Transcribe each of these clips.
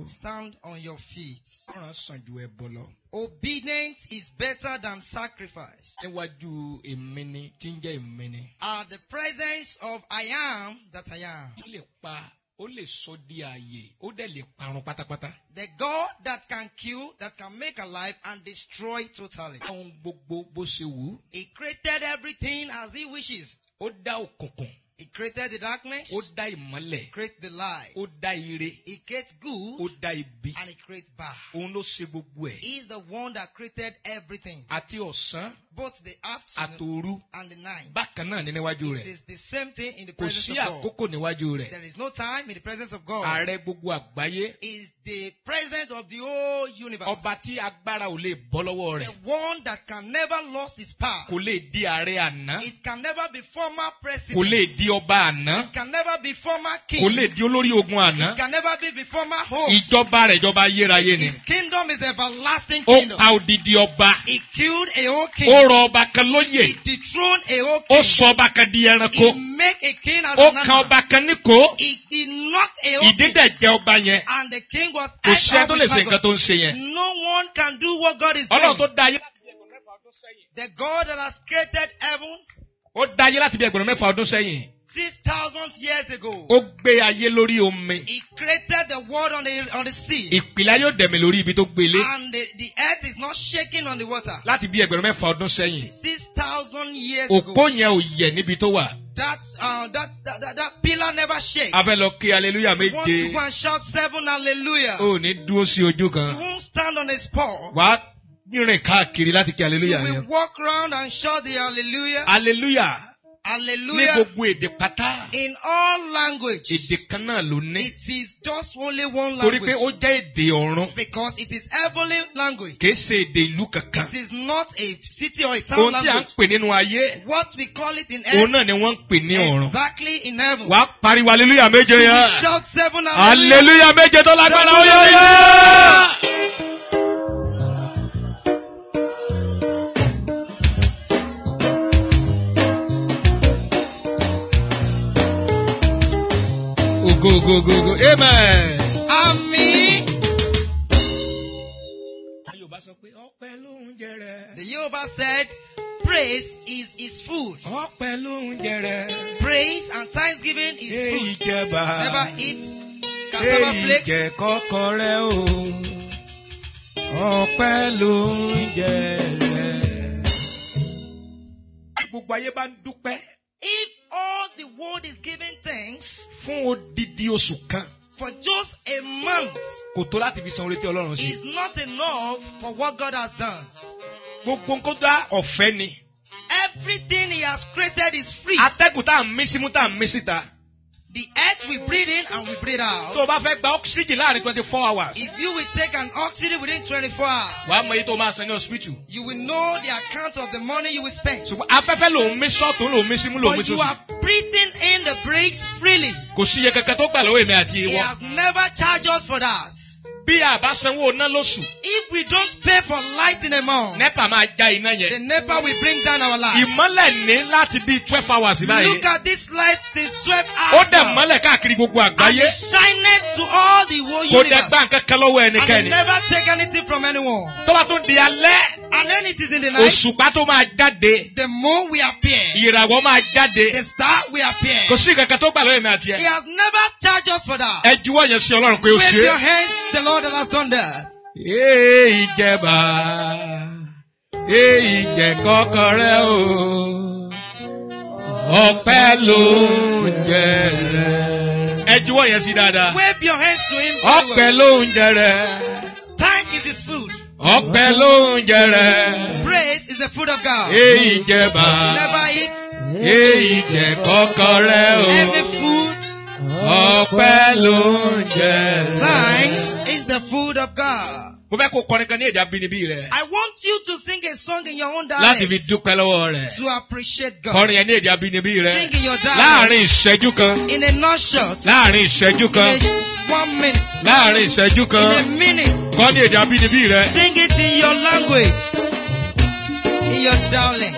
Stand on your feet. Obedience is better than sacrifice. At the presence of I am that I am. The God that can kill, that can make alive and destroy totally. He created everything as he wishes. He created the darkness. He created the light. He creates good. And he creates bad. He is the one that created everything. Both the afternoon and the night. It is the same thing in the presence of God. There is no time in the presence of God. It is the presence of the whole universe. The one that can never lose his power. It can never be former president. It can never be former king. It can never be former host. His kingdom is everlasting kingdom. He killed a whole king. He dethroned a whole king. He made a king out of nothing. He knocked a whole king. And the king was no one can do what God is doing. The God that has created heaven 6,000 years ago. He created the world on the sea. And the earth is not shaking on the water. 6,000 years ago. That pillar never shakes. Want to go and shout 7 hallelujah. You won't stand on a spot. You will walk around and shout the hallelujah. Hallelujah. Hallelujah. In all language. It is just only one language. Because it is heavenly language. It is not a city or a town language. What we call it in earth, exactly in heaven. Shout 7 hallelujah. Go. Amen. Amen. The Yoruba said, praise is his food. Praise and thanksgiving is food. Never eat cassava flakes. If all the world is giving thanks for just a month, is not enough for what God has done. Everything he has created is free. The earth we breathe in and we breathe out. If you will take an oxygen within 24 hours, you will know the account of the money you will spend. But you are breathing in the breaks freely. He has never charged us for that. If we don't pay for light in a month, the NEPA will bring down our life. Look at this light since 12 hours now. And it shined to all the whole universe. And it never take anything from anyone. And then it is in the night, the moon will appear. The star will appear. He has never charged us for that. Wave your hands, the Lord that has done that. Wave your hands to him. Thank is his food. Praise is the food of God. Never eat every food. Thanks is the food of God. I want you to sing a song in your own dialect to appreciate God. Sing in your dialect in a nutshell, in 1 minute, in a minute. Sing it in your language, in your dialect.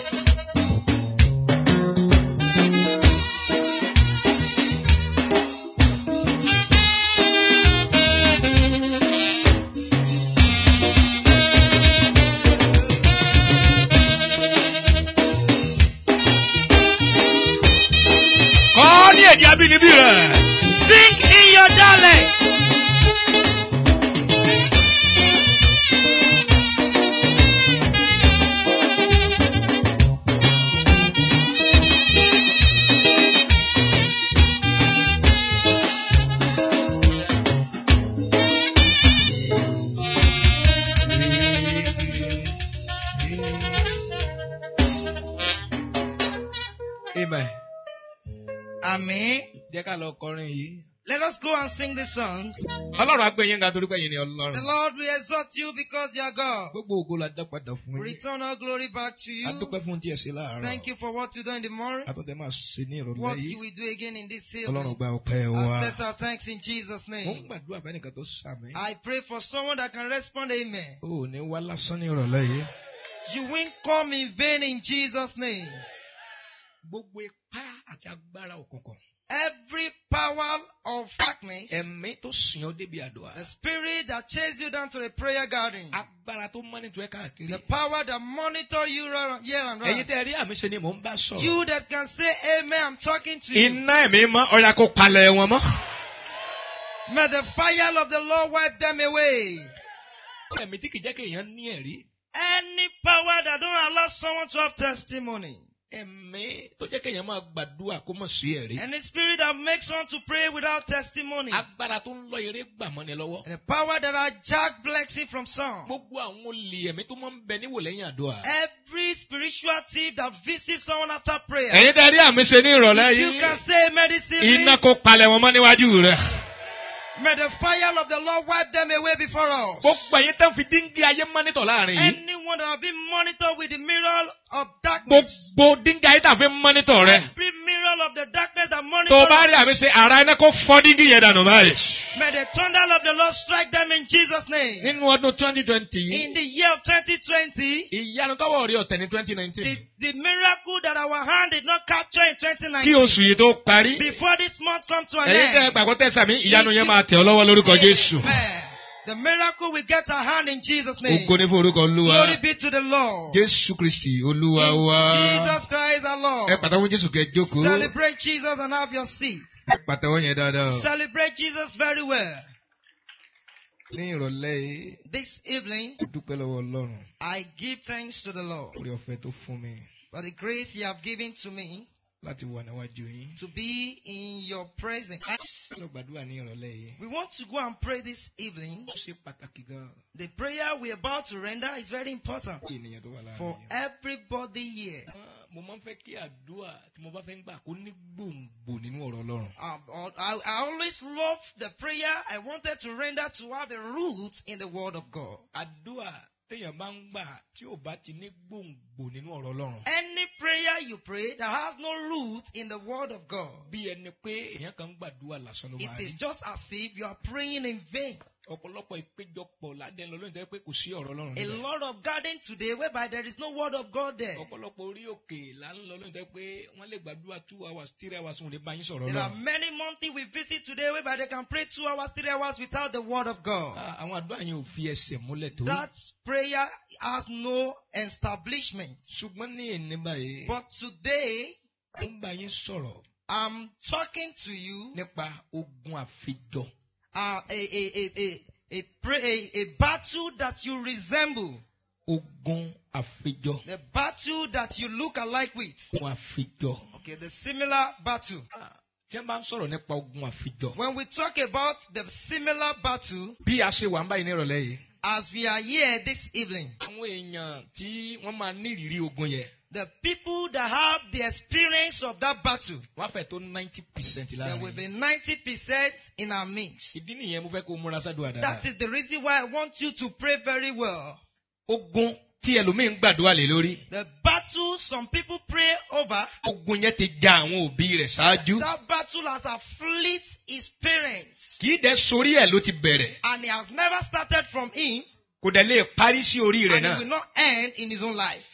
Amen. Amen. Jẹ́ ká lọ kọrin yìí. Let us go and sing this song. Ọlọ́run á gbé yín ga torí pé ẹ̀yin ni Ọlọ́run. The Lord will exalt you because you are God. Gbogbo ògo la dá padà fún yín. Return all glory back to you. A dúpẹ́ fún tí ẹ ṣe láàárọ̀. Thank you for what you do in the morning. Àtúntẹ̀ máa ṣe ní ìrọ̀lẹ́ yìí. What you will do again in this Ọlọ́run evening. gba ọpẹ́ wa. Accept our thanks in Jesus' Mo ń name. gbàdúrà bẹ́ẹ̀ nìkan tó ṣàmì. I pray for someone that can respond, amen. O ò ní wá lásán ní ìrọ̀lẹ́ yìí. You won't come in vain in Jesus' name. Gbogbo ipá àti agbára òkùnkùn. Every power of darkness, Ẹ̀mí tó sìn ọ́ débi àdúrà. the spirit that chased you down to the prayer garden, Agbára tó mọ́nítọ̀ ẹ káàkiri. the power that monitor you here and Ẹ̀yin round. tẹ́ rí àmì ṣe ni mò ń bá sọ̀rọ̀. You that can say amen, I'm talking to you. Iná ẹ̀mí mọ́ ọ̀yà kó palẹ̀ wọn mọ́. May the fire of the Lord wipe them away. Ẹ̀mí tí kì í jẹ́ kí èèyàn ní ẹ̀rí. Any power that don't allow someone to have testimony. Ẹ̀mí tó jẹ́ kí èèyàn máa gbàdúrà kó mọ̀ sí ẹ̀rí. Any spirit that makes someone to pray without testimony. Agbára tó ń lọ eré gbà mọ́ni lọ́wọ́. And the power that are jack blessing from some. Gbogbo àwọn olè ẹ̀mí tó máa ń bẹ níwò lẹ́yìn àdúrà. Every spiritual thief that visits someone after prayer. Ẹ̀yin tẹ́ rí àmì ṣe ní ìrọ̀lẹ́ If you can say medicine. Iná kó palẹ̀ wọn mọ́ níwájú rẹ̀. May the fire of the Lord wipe them away before us. Gbogbo ẹ̀yin tẹ́ ń fi díngí ayé mọ́nítọ̀ láàrin yìí. Anyone that have been monitored with the mirror of darkness. Gbogbo díngí ayé tà fi mọ́nítọ̀ rẹ̀. Every mirror of the darkness that Tó monitors. bá rí àmì ṣe ara iná kó fọ́ díngí yẹn dànù báyìí. May the thunder of the Lord strike them in Jesus' name. Nínú ọdún 2020 In the year of 2020, ìyanu tọ́wọ́ rí ọ̀tẹ̀ ní 2019. the miracle that our hand did not capture in Kí 2019, oṣù yìí tó parí. before this month comes to an Ẹ̀yin tẹ́ end, gbàgbọ́ tẹ̀sà mi ìyanu yẹn máa tẹ̀ ọ́ lọ́wọ́ lórúkọ Jésù. Amen. The miracle will get our hand in Jesus' name. Ògo ní fún orúkọ Olúwa. Glory be to the Lord. Jésù Kristi Olúwa In wa. Jesus Christ our Lord. Ẹ pàtàkùn Jésù kẹ́ jókòó. Celebrate Jesus and have your seat. Ẹ pàtàkùn yẹn dáadáa. Celebrate Jesus very well. Ní ìrọ̀lẹ́ yìí, This evening, mo dúpẹ́ lọ́wọ́ Ọlọ́run. I give thanks to the Lord Orí ọ̀fẹ́ tó fún mi for the grace He have given to me láti wà níwájú yín. to be in your presence. Lọ gbàdúrà ní ìrọ̀lẹ́ yìí. We want to go and pray this evening. Ó ṣe pàtàkì gan-an The prayer we're about to render is very important fún ènìyàn tó wà láàrin for yín. everybody here. Mo máa ń fẹ́ kí àdúrà tí mo bá fẹ́ ń gbà kó ní gbòǹgbò nínú ọ̀rọ̀ Ọlọ́run. I always love the prayer I wanted to render to have a root in the Word of God. Àdúrà téèyàn bá ń gbà tí ò bá ti ní gbòǹgbò nínú ọ̀rọ̀ Ọlọ́run. Any prayer you pray that has no root in the Word of God, Bí ẹni pé èèyàn kan ń gbàdúrà lásán ló máa it is rí. just as if you are praying in vain. Ọ̀pọ̀lọpọ̀ ìpéjọpọ̀ ládẹ́ lọ lóyún tó yẹ pé kò sí ọ̀rọ̀ Ọlọ́run A níbẹ̀. lot of garden today whereby there is no Word of God there. Ọ̀pọ̀lọpọ̀ orí òkè là ń lọ lóyún tó yẹ pé wọ́n lè gbàdúrà 2 hours 3 hours wọn ò lè bá yín sọ̀rọ̀ There are Ọlọ́run. many mountains we visit today whereby they can pray 2 hours, 3 hours without the Word of God. Àwọn àdúrà yẹn ò fi ẹsẹ̀ múlẹ̀ tó. That prayer has no establishment. Ṣùgbọ́n ní èní báyìí, But today, ó ń bá yín sọ̀rọ̀ I'm talking to you nípa ogun àfijọ. a battle that you resemble. Ogun àfijọ. The battle that you look alike with. Ogun àfijọ. Okay, the similar battle. Tí wọ́n bá ń sọ̀rọ̀ nípa ogun àfijọ. When we talk about the similar battle, Bí a ṣe wà ń báyìí ní ìrọ̀lẹ́ yìí. as we are here this evening, Àwọn èèyàn tí wọ́n máa ní ìrírí ogun yẹn. the people that have the experience of that battle, Wọ́n á fẹ́ tó 90% there will láàrin. be 90% in our midst. Ìdí nìyẹn mo fẹ́ kó múra sádùn That àdáda. is the reason why I want you to pray very well. Ogun tí ẹlòmíì ń gbàdúrà lé lórí. The battle some people pray over, Ogun yẹn ti ja àwọn òbí rẹ̀ ṣáájú. that battle has afflicted his parents. Kì í dẹ̀ sórí ẹ̀ ló ti bẹ̀rẹ̀. And it has never started from him, Kò dẹ̀ lè parí sí orí rẹ̀ and it náà. will not end in his own life.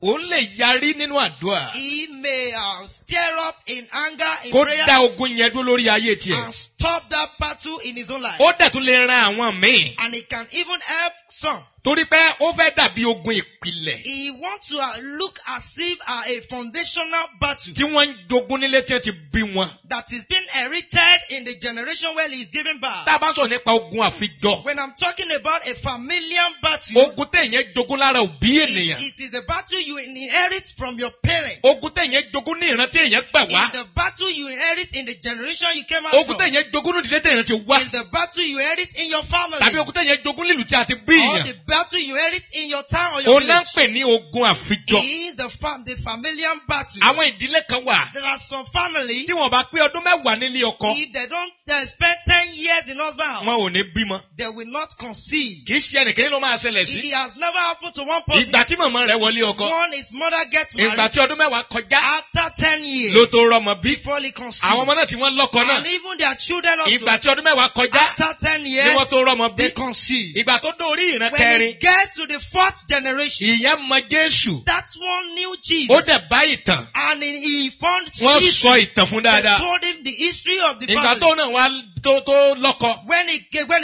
Òun lè yarí nínú àdúrà. He may stir up in anger in Kó prayer dá ogun yẹn dúró lórí ayé tiẹ̀. and stop that battle in his own life. Ó dẹ̀ tún lè ran àwọn míì. And it can even help some. Torí pé ó fẹ́ dàbí ogun ìpìlẹ̀. He wants to look as if a foundational battle Tí wọ́n ń jogún nílé tí wọ́n ti bí wọn. that is being inherited in the generation where he is giving birth. Tá a bá sọ̀rọ̀ nípa ogun àfijọ. When I'm talking about a familiar battle, Ogun téèyàn jogún lára òbí ènìyàn. it is the battle you inherit from your parents. Ogun téèyàn jogún ní ìran téèyàn gbà wá. It's the battle you inherit in the generation you came out Ogun from. téèyàn jogún ní ìdílé téèyàn ti wá. It's the battle you inherit in your family. Tàbí ogun téèyàn jogún nílùú tí a ti bí Or èèyàn. the battle you inherit in your town or your village. Ó náà pè ní ogun àfijọ. Is the familiar battle. Àwọn ìdílé kan wà. There are some families. Tí wọ́n bá pé ọdún mẹ́wàá nílé ọkọ. If they don't spend 10 years in husband house. Wọn ò ní bímọ. They will not conceive. Kì í ṣe ẹnìkan ló máa ṣẹlẹ̀ sí. It has never happened to one person. Ìgbà tí màmá rẹ̀ wọlé ọkọ. One his mother gets married. Ìgbà tí ọdún mẹ́wàá kọjá. After 10 years. Ló tó rọmọ bí. Before he conceived. Àwọn ọmọ náà tí wọ́n lọ́kọ náà. And even their children also. Ìgbà tí ọdún mẹ́wàá kọjá. After 10 years. Ni wọ́n tó rọmọ bí. They conceive. Ìgbà tó dórí ìran When kẹrin. he gets to the 4th generation. Ìyẹn mọ Jésù. That one knew Jesus. Ó dẹ̀ bá ìtàn. And he found Wọ́n history. sọ ìtàn fún dáadáa. They told him the history of the family. Ìgbà tó náà wá tó lọ́kọ. When he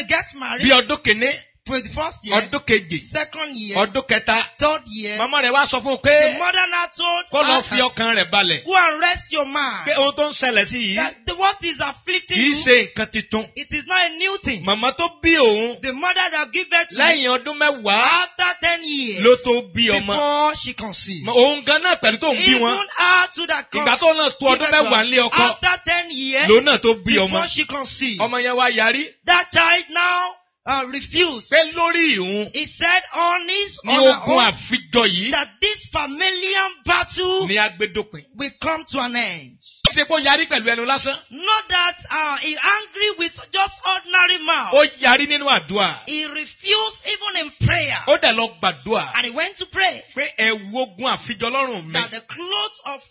gets married. Bí ọdún kìíní. For the first year. Ọdún kejì. Second year. Ọdún kẹta. Third year. Màmá rẹ̀ wá sọ fún un pé. The mother now told. Kó lọ fi ọkàn rẹ̀ balẹ̀. Go and rest your mind. Pé ohun tó ń ṣẹlẹ̀ sí yìí. That what is afflicting Kì í you. ṣe nǹkan titun. It is not a new thing. Màmá tó bí òun. The mother that give birth to Lẹ́yìn ọdún mẹ́wàá. after 10 years. Ló tó bí ọmọ. Before she conceived. Òun gan náà pẹ̀lú tó ń bí wọn. Even her to that Ìgbà tó náà tó ọdún mẹ́wàá nílé ọkọ. After 10 years. Lòun náà tó bí ọmọ. Before she conceived. Ọmọ yẹn wá yarí. That child now refused. Pé lórí ìhun. He said on his Ní ogun àfijọ yìí. that this familiar battle Ní agbédópin. will come to an end. Ó ṣe kó yarí pẹ̀lú ẹnu lásán. Not that he angry with just ordinary mouth. Ó yarí nínú àdúrà. He refused even in prayer. Ó dẹ̀ lọ gbàdúrà. And he went to pray. Pé ẹ̀wù ogun àfijọ lọ́rùn mi. That the clothes of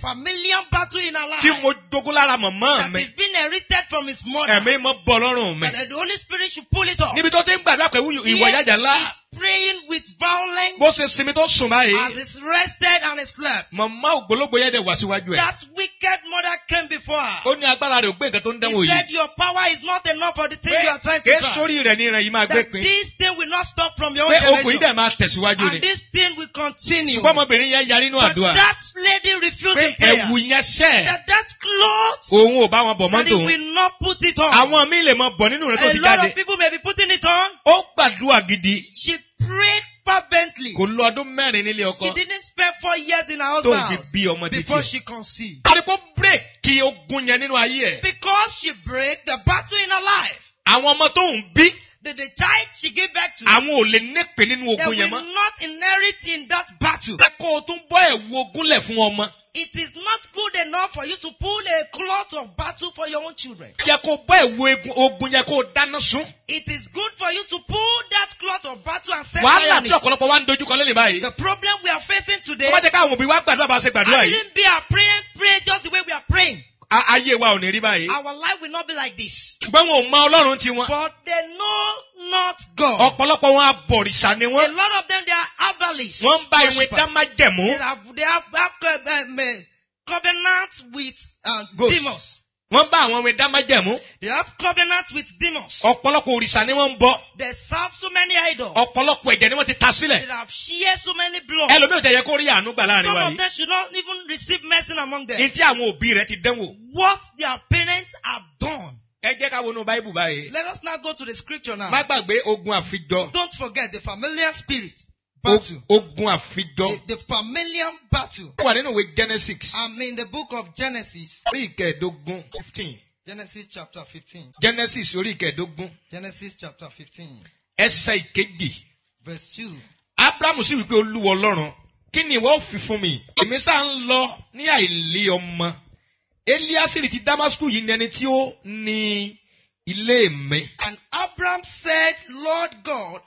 familiar battle in our life. Tí mo jogún lára màmá That mi. is being inherited from his mother. Ẹ̀mí mọ́ bọ̀ lọ́rùn mi. That the Holy Spirit should pull it off. Níbi tó ti ń gbàdúrà pẹ̀lú ìwà ìyájà ńlá. He's praying with violence. Bó ṣe sinmi tó sùn báyìí. As he's rested and he slept. Màmá ògbólógbò yẹn dẹ̀ wá síwájú ẹ̀. That wicked mother came before her. Ó ní agbára rẹ̀ ò gbé nǹkan tó ń dánwò He yìí. said your power is not enough for the thing you are trying to Ké do. sórí rẹ̀ ní ìran yìí máa gbé That pin. this thing will not stop from your own Pé okùn yìí generation. dẹ̀ máa tẹ̀síwájú ni. And this thing will continue. Ṣùgbọ́n ọmọbìnrin yẹn yarí nínú But àdúrà. that lady refused Pé in prayer. ẹ̀wù yẹn ṣẹ̀. That clothes. Òun ò bá wọn bọ̀ That he mọ́tò. will not put it on. Àwọn míì lè mọ bọ̀ nínú rẹ̀ tó A ti lot jáde. of people may be putting it on. Ó gbàdúrà gidi. She prayed fervently. Kò lo ọdún mẹ́rin nílé She ọkọ. didn't spend 4 years in her Tó husband's fi house bí ọmọ before títí. she conceived. Àdìpọ̀ bírèkì ogun yẹn nínú ayé ẹ̀. Because she break the battle in her life. Àwọn ọmọ tó ń bí. The child she gave back to. Àwọn ò lè nípe nínú They ogun yẹn will mọ́. not inherit in that battle. Pé kó o tún bọ́ ẹ̀wù ogun lẹ̀ fún ọmọ. It is not good enough for you to pull a cloth of battle for your own children. Yẹ kó o bọ́ ẹ̀wù ogun yẹn kó o dáná sun. It is good for you to pull that cloth of battle and set Wàhálà fire on tí it. ọ̀pọ̀lọpọ̀ wa ń dojúkọ lélẹ̀ báyìí. The problem we are facing today. Ó bá jẹ́ káwọn òbí wa gbàdúrà bá ṣe gbàdúrà I yìí. didn't be a praying pray just the way we are praying. Ayé wa ò ní rí báyìí. Our life will not be like this. Ṣùgbọ́n wọn ò mọ Ọlọ́run tiwọn. But they know not God. Ọ̀pọ̀lọpọ̀ wọn abọ̀rìṣà ni A wọ́n. lot of them they are herbalists. Wọ́n ń bá ìwé worshippers. dá májẹ̀mú. They have covenant with Ghosts. demons. Wọ́n bá àwọn ìwé dá májẹ̀mú. They have covenant with demons. Ọ̀pọ̀lọpọ̀ òrìṣà ni wọ́n ń bọ. They serve so many idols. Ọ̀pọ̀lọpọ̀ ẹ̀jẹ̀ ni wọ́n ti ta They sílẹ̀. have shared so many blood. Ẹlòmíì ò tẹ̀ yẹ kó rí àánú gbà láàrin Some wa of yìí. them should not even receive mercy among them. Ní tí àwọn òbí rẹ̀ ti dánwò. What their parents have done. Ẹ jẹ́ ká wọnú Báíbù báyìí. Let us now go to the scripture now. Má gbàgbé ogun àfijọ. Don't forget the familiar spirit battle. Ogun àfijọ. The familiar battle. Ó wà nínú ìwé Genesis. I'm in the book of Genesis. Orí ìkẹẹ̀dógún 15. Genesis chapter 15. Genesis orí ìkẹẹ̀dógún. Genesis chapter 15. Ẹsẹ̀ ìkejì. Verse 2. Ábúráhámù sì wípé Olúwa Ọlọ́run, kí ni ìwọ ó fi fún mi? Èmi sá ń lọ ní àìlé ọmọ. Eliasiri ti Damasku yìí ni ẹni tí ó ní ilé mi. And Abraham said, Lord God,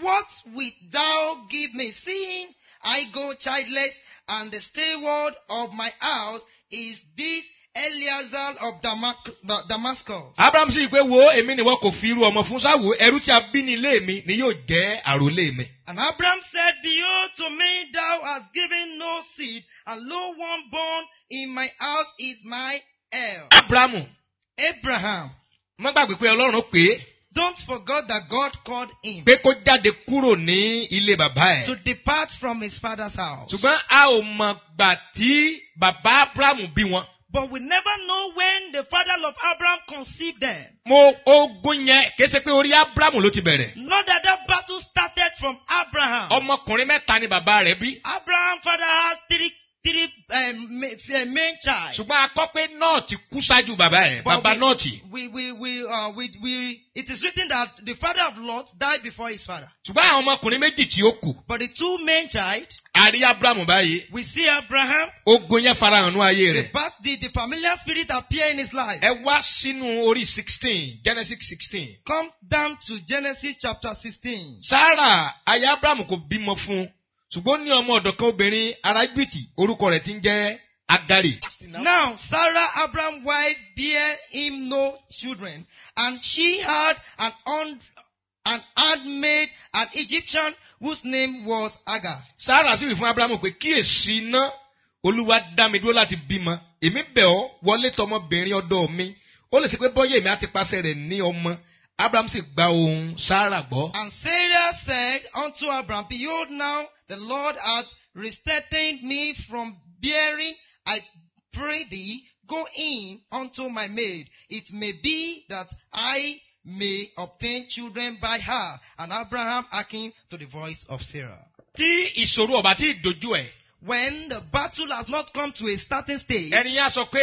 what wilt thou give me, seeing I go childless, and the steward of my house is this Eleazar of Damascus. Abraham sì wípé wo èmi ni wọ́n kò fi irú ọmọ fún sáwò ẹrú tí a bí ní ilé mi ni yóò jẹ́ àrólé mi. And Abraham said, Behold, to me thou hast given no seed, and lo, one born in my house is my heir. Abraham. Má gbàgbé pé Ọlọ́run pè é. Don't forget that God called him. Pé kó jáde kúrò ní ilé bàbá ẹ̀. To depart from his father's house. Ṣùgbọ́n a ò mọ̀ gbà tí bàbá Abraham bí wọn. But we never know when the father of Abraham conceived them. Ogun yẹn kìí ṣe pé orí Abraham ló ti bẹ̀rẹ̀. Not that battle started from Abraham. Ọmọkùnrin mẹ́ta ni bàbá rẹ̀ bí. Abraham father has three main child. Ṣùgbọ́n a kọ́ pé náà ti kú ṣáájú bàbá ẹ̀. Bàbá náà ti. It is written that the father of Lot died before his father. Ṣùgbọ́n àwọn ọmọkùnrin méjì tí ó kù. But the two main child. A rí Abraham báyìí. We see Abraham. Ogun yẹn farahàn ní ayé rẹ̀. The familiar spirit appear in his life. Ẹ wá sínú orí 16, Genesis 16. Come down to Genesis chapter 16. Sarah, aya Abraham kò bímọ fún. Ṣùgbọ́n ní ọmọ ọ̀dọ̀ kan obìnrin ará Íjíbítì, orúkọ rẹ̀ ti ń jẹ́ Agari. Now Sarah, Abraham's wife, bare him no children, and she had an handmaid, an Egyptian, whose name was Agar. Sarah sì wí fún Abraham pé kíyèsí iná Olúwa dá mi dúró láti bímọ. Èmi bẹ̀ ọ́ wọlé tọmọbìnrin ọ̀dọ̀ mi. Ó lè ṣe pé bọ́yẹ̀ mi á ti pàṣẹ rẹ̀ ní ọmọ. Abraham sì gba ohùn Sarah gbọ́. And Sarah said unto Abraham, Behold, now the Lord hath restrained me from bearing. I pray thee, go in unto my maid. It may be that I may obtain children by her. And Abraham hearkened to the voice of Sarah. Tí ìṣòro ọ̀bá tí ìdojú ẹ̀. When the battle has not come to a starting stage. Ẹni yá sọ pé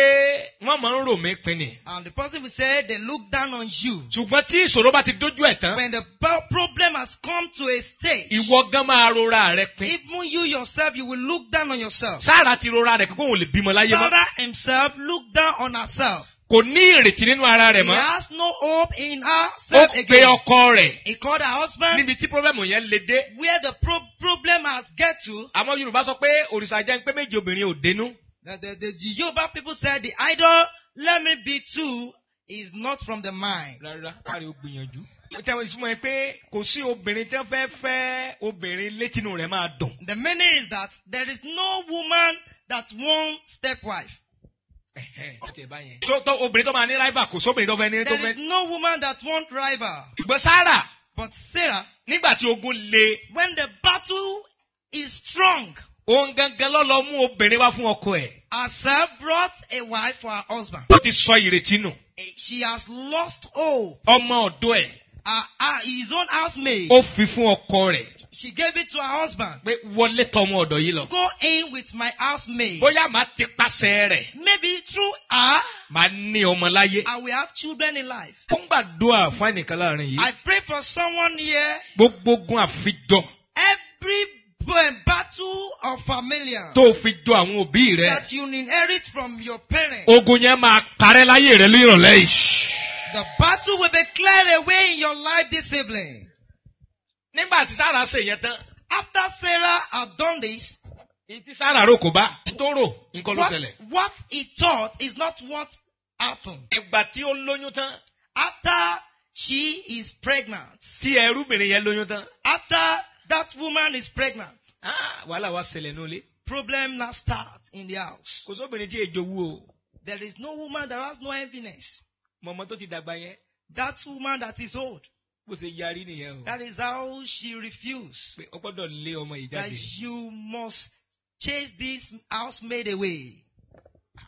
wọ́n máa ń rò mí pin ni. And the person will say they look down on you. Ṣùgbọ́n tí ìṣòro bá ti dojú ẹ̀ tán. When the problem has come to a stage. Ìwọ gan máa rora rẹ pin. Even you yourself, you will look down on yourself. Sarah ti rora rẹ̀ kókó òun lè bímọ láyé mọ́. Sarah himself looked down on herself. Kò ní ìrètí nínú ara rẹ̀ mọ́. He has no hope in herself again. Ó pe ọkọ rẹ̀. He called her husband. Níbi tí pírọ́blẹ̀mù yẹn le dé. Where the problem has get to. Àwọn Yorùbá sọ pé òrìṣà jẹ́ ń pé méje obìnrin ò dénú. The Yoruba people said the idol, let me be two, is not from the mind. Rárá, kárí ó gbìyànjú. Tẹ́wọ̀n ìsúnmọ́ ẹ pé kò sí obìnrin tí wọ́n fẹ́ fẹ́ obìnrin létínú rẹ̀ máa dùn. The meaning is that there is no woman that wants stepwife. So obìnrin tó máa ní rival kò sóbìnrin tó fẹ́ ní tó fẹ́. There is no woman that wants rival. Ṣùgbọ́n Sarah. But Sarah. Nígbà tí ogun le. When the battle is strong. Òun gangan ló lọ mú obìnrin wá fún ọkọ ẹ̀. Herself brought a wife for her husband. Ó ti sọ ìrètí nù. She has lost hope. Ọmọ ọ̀dọ̀ ẹ̀. His own housemaid. Ó fi fún ọkọ rẹ̀. She gave it to her husband. Pé wọlé tọmọ ọ̀dọ̀ yìí lọ. Go in with my housemaid. Bóyá màá ti pàṣẹ rẹ̀. Maybe through her. Màá ní ọmọ láyé. I will have children in life. Ó ń gbàdúrà fún ẹnìkan láàrin yìí. I pray for someone here. Gbogbo ogun àfijọ. Every battle of familiar. Tó fi jọ àwọn òbí rẹ. That you inherit from your parents. Ogun yẹn máa parẹ́ láyé rẹ lírọ̀lẹ́ yìí. The battle will be cleared away in your life this evening. Nígbà tí Sarah ṣe yẹn tán. After Sarah had done this. Ìtí Sarah rò kò bá. Tó rò nǹkan ló ṣẹlẹ̀. What he thought is not what happened. Ìgbà tí ó lóyún tán. After she is pregnant. Tí ẹrúbìnrin yẹn lóyún tán. After that woman is pregnant. Wàhálà wá ṣẹlẹ̀ nílé. Problem now start in the house. Kò sóbìnrin tí èjò wú o. There is no woman that has no enviness. Mọ̀mọ́ tó ti dàgbà yẹn. That woman that is old. Bó ṣe yarí nìyẹn o. That is how she refused. Pé o gbọ́dọ̀ lé ọmọ yìí jáde. That you must chase this housemaid away.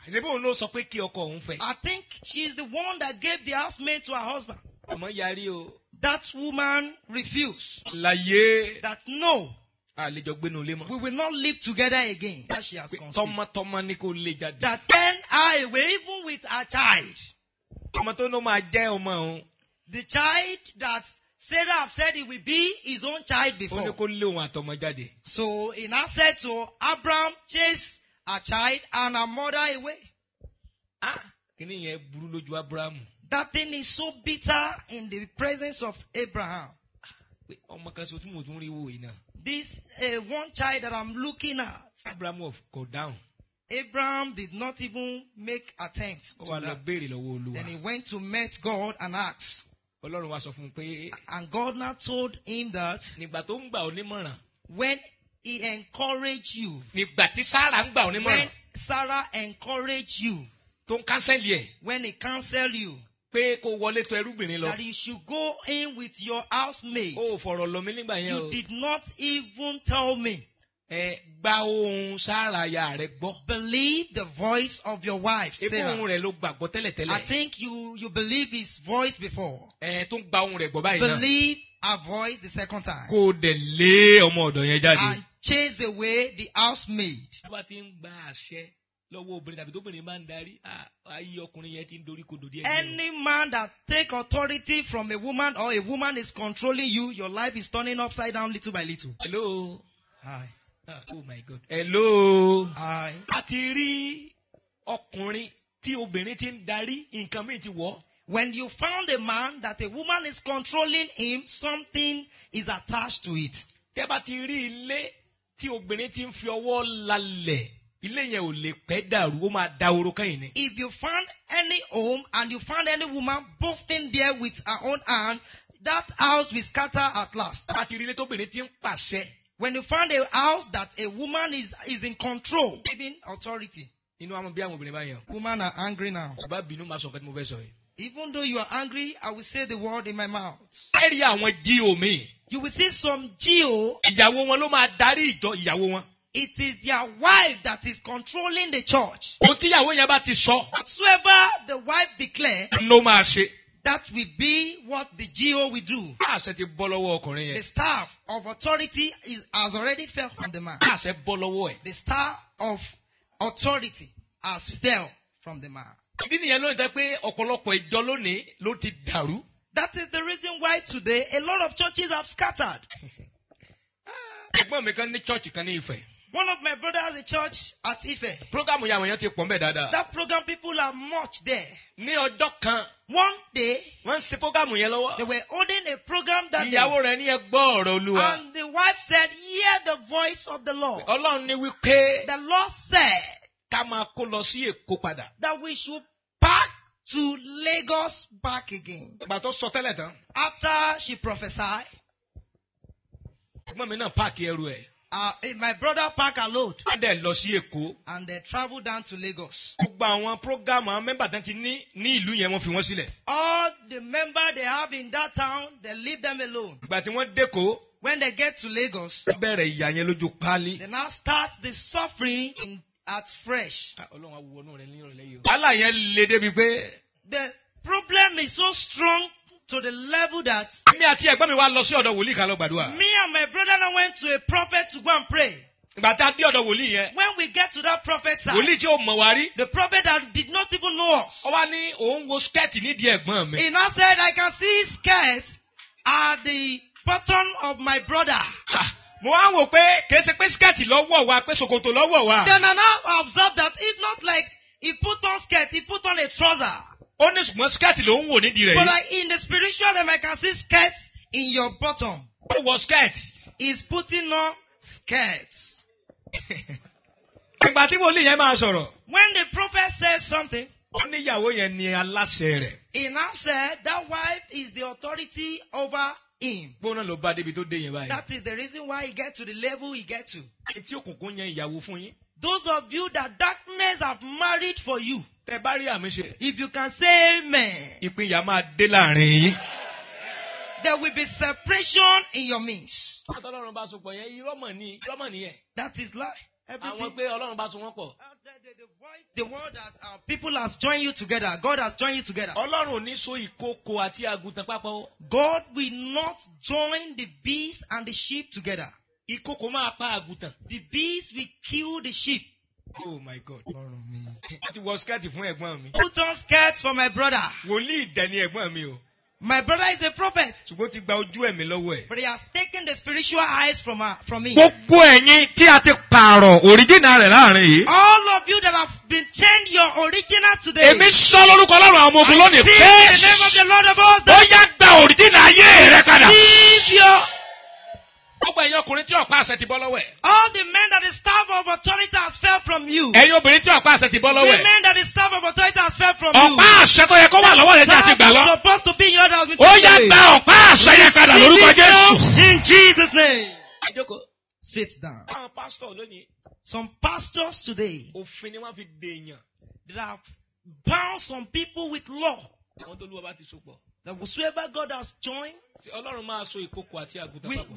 Ìdíbò òun ló sọ pé kí ọkọ òun fẹ́. I think she is the one that gave the housemaid to her husband. Ọmọ yarí o. That woman refused. Láyé. That no. Àlejò gbénu ilé mọ́. We will not live together again. That she has conceived. Tọmọtọmọ ni kò lè jáde. That send her away even with her child. Ọmọ tó ló máa jẹ́ ọmọ òun. The child that Sarah have said it will be his own child before. Ó ní kó lé òun àtọmọ jáde. So he now said to Abraham, chase her child and her mother away. Kíní yẹn burú lójú Abraham. That thing is so bitter in the presence of Abraham. Ọmọ kan sọ tí mo tún rí wò yìí náà. This one child that I'm looking at. Abraham go down. Abraham did not even make attempts to that. Then he went to meet God and asked. And God now told him that when he encouraged you, when Sarah encouraged you, when he counseled you, that you should go in with your housemaid, you did not even tell me. Believe the voice of your wife, Sarah. I think you believe his voice before. Believe her voice the second time. And chase away the housemaid. Any man that take authority from a woman or a woman is controlling you, your life is turning upside down little by little. Hello. Hi. Oh my God. Hello. Hi. When you found a man that a woman is controlling him, something is attached to it. If you found any home and you found any woman boasting there with her own hand, that house will scatter at last. When you find a house that a woman is in control, giving authority. Women are angry now. Even though you are angry, I will say the word in my mouth. You will see some Geo. It is their wife that is controlling the church. Whatsoever the wife declares, that will be what the Geo will do. The staff of authority has already fell from the man. The staff of authority has fell from the man. That is the reason why today a lot of churches have scattered. One of my brothers has a church at Ife. That program, people are much there. One day, they were holding a program that day, and the wife said, "Hear the voice of the Lord." The Lord said that we should pack to Lagos back again. After she prophesied, my brother packed a load and they traveled down to Lagos. All the members they have in that town, they leave them alone. When they get to Lagos, they now start the suffering at fresh. The problem is so strong to the level that me and my brother now went to a prophet to go and pray. When we get to that prophet's side, the prophet that did not even know us, he now said, "I can see skirts at the bottom of my brother." Then I now observed that it's not like he put on skirt, he put on a trouser. But in the spiritual realm, I can see skirts in your bottom. He's putting on skirts. When the prophet says something, he now said that wife is the authority over him. That is the reason why he gets to the level he gets to. Those of you that darkness have married for you, if you can say amen, there will be separation in your midst. That is lie. Everything. The word that people has joined you together, God has joined you together. God will not join the beast and the sheep together. The beast will kill the sheep. Oh my God. Put on skirt for my brother. My brother is a prophet. But he has taken the spiritual eyes from me. All of you that have been changed your original today, I speak in the name of the Lord of hosts. Receive your all the men that the staff of authority has fell from you. The men that the staff of authority has fell from you. Supposed to be your in Jesus' name. Sit down. Some pastors today that have bound some people with law. That whatsoever God has joined,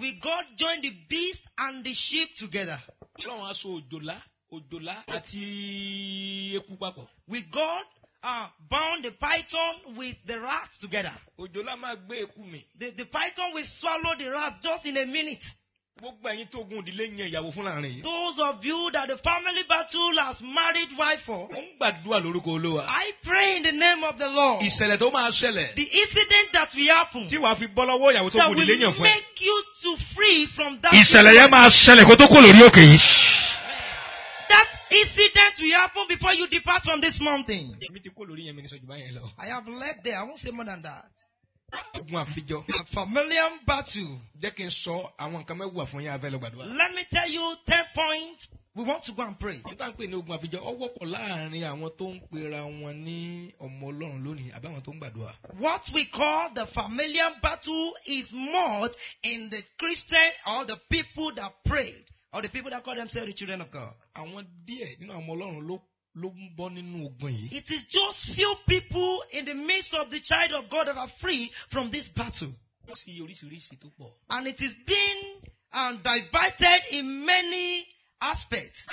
we God join the beast and the sheep together. We God bound the python with the rat together. The python will swallow the rat just in a minute. Those of you that the family battle has married wife for, I pray in the name of the Lord. The incident that will happen that will make you to free from that. That incident will happen before you depart from this mountain. I have led there. I won't say more than that. A familiar battle. Let me tell you 10 points. We want to go and pray. What we call the familiar battle is more in the Christian or the people that prayed or the people that call themselves the children of God. It is just few people in the midst of the child of God that are free from this battle. And it is being divided in many aspects.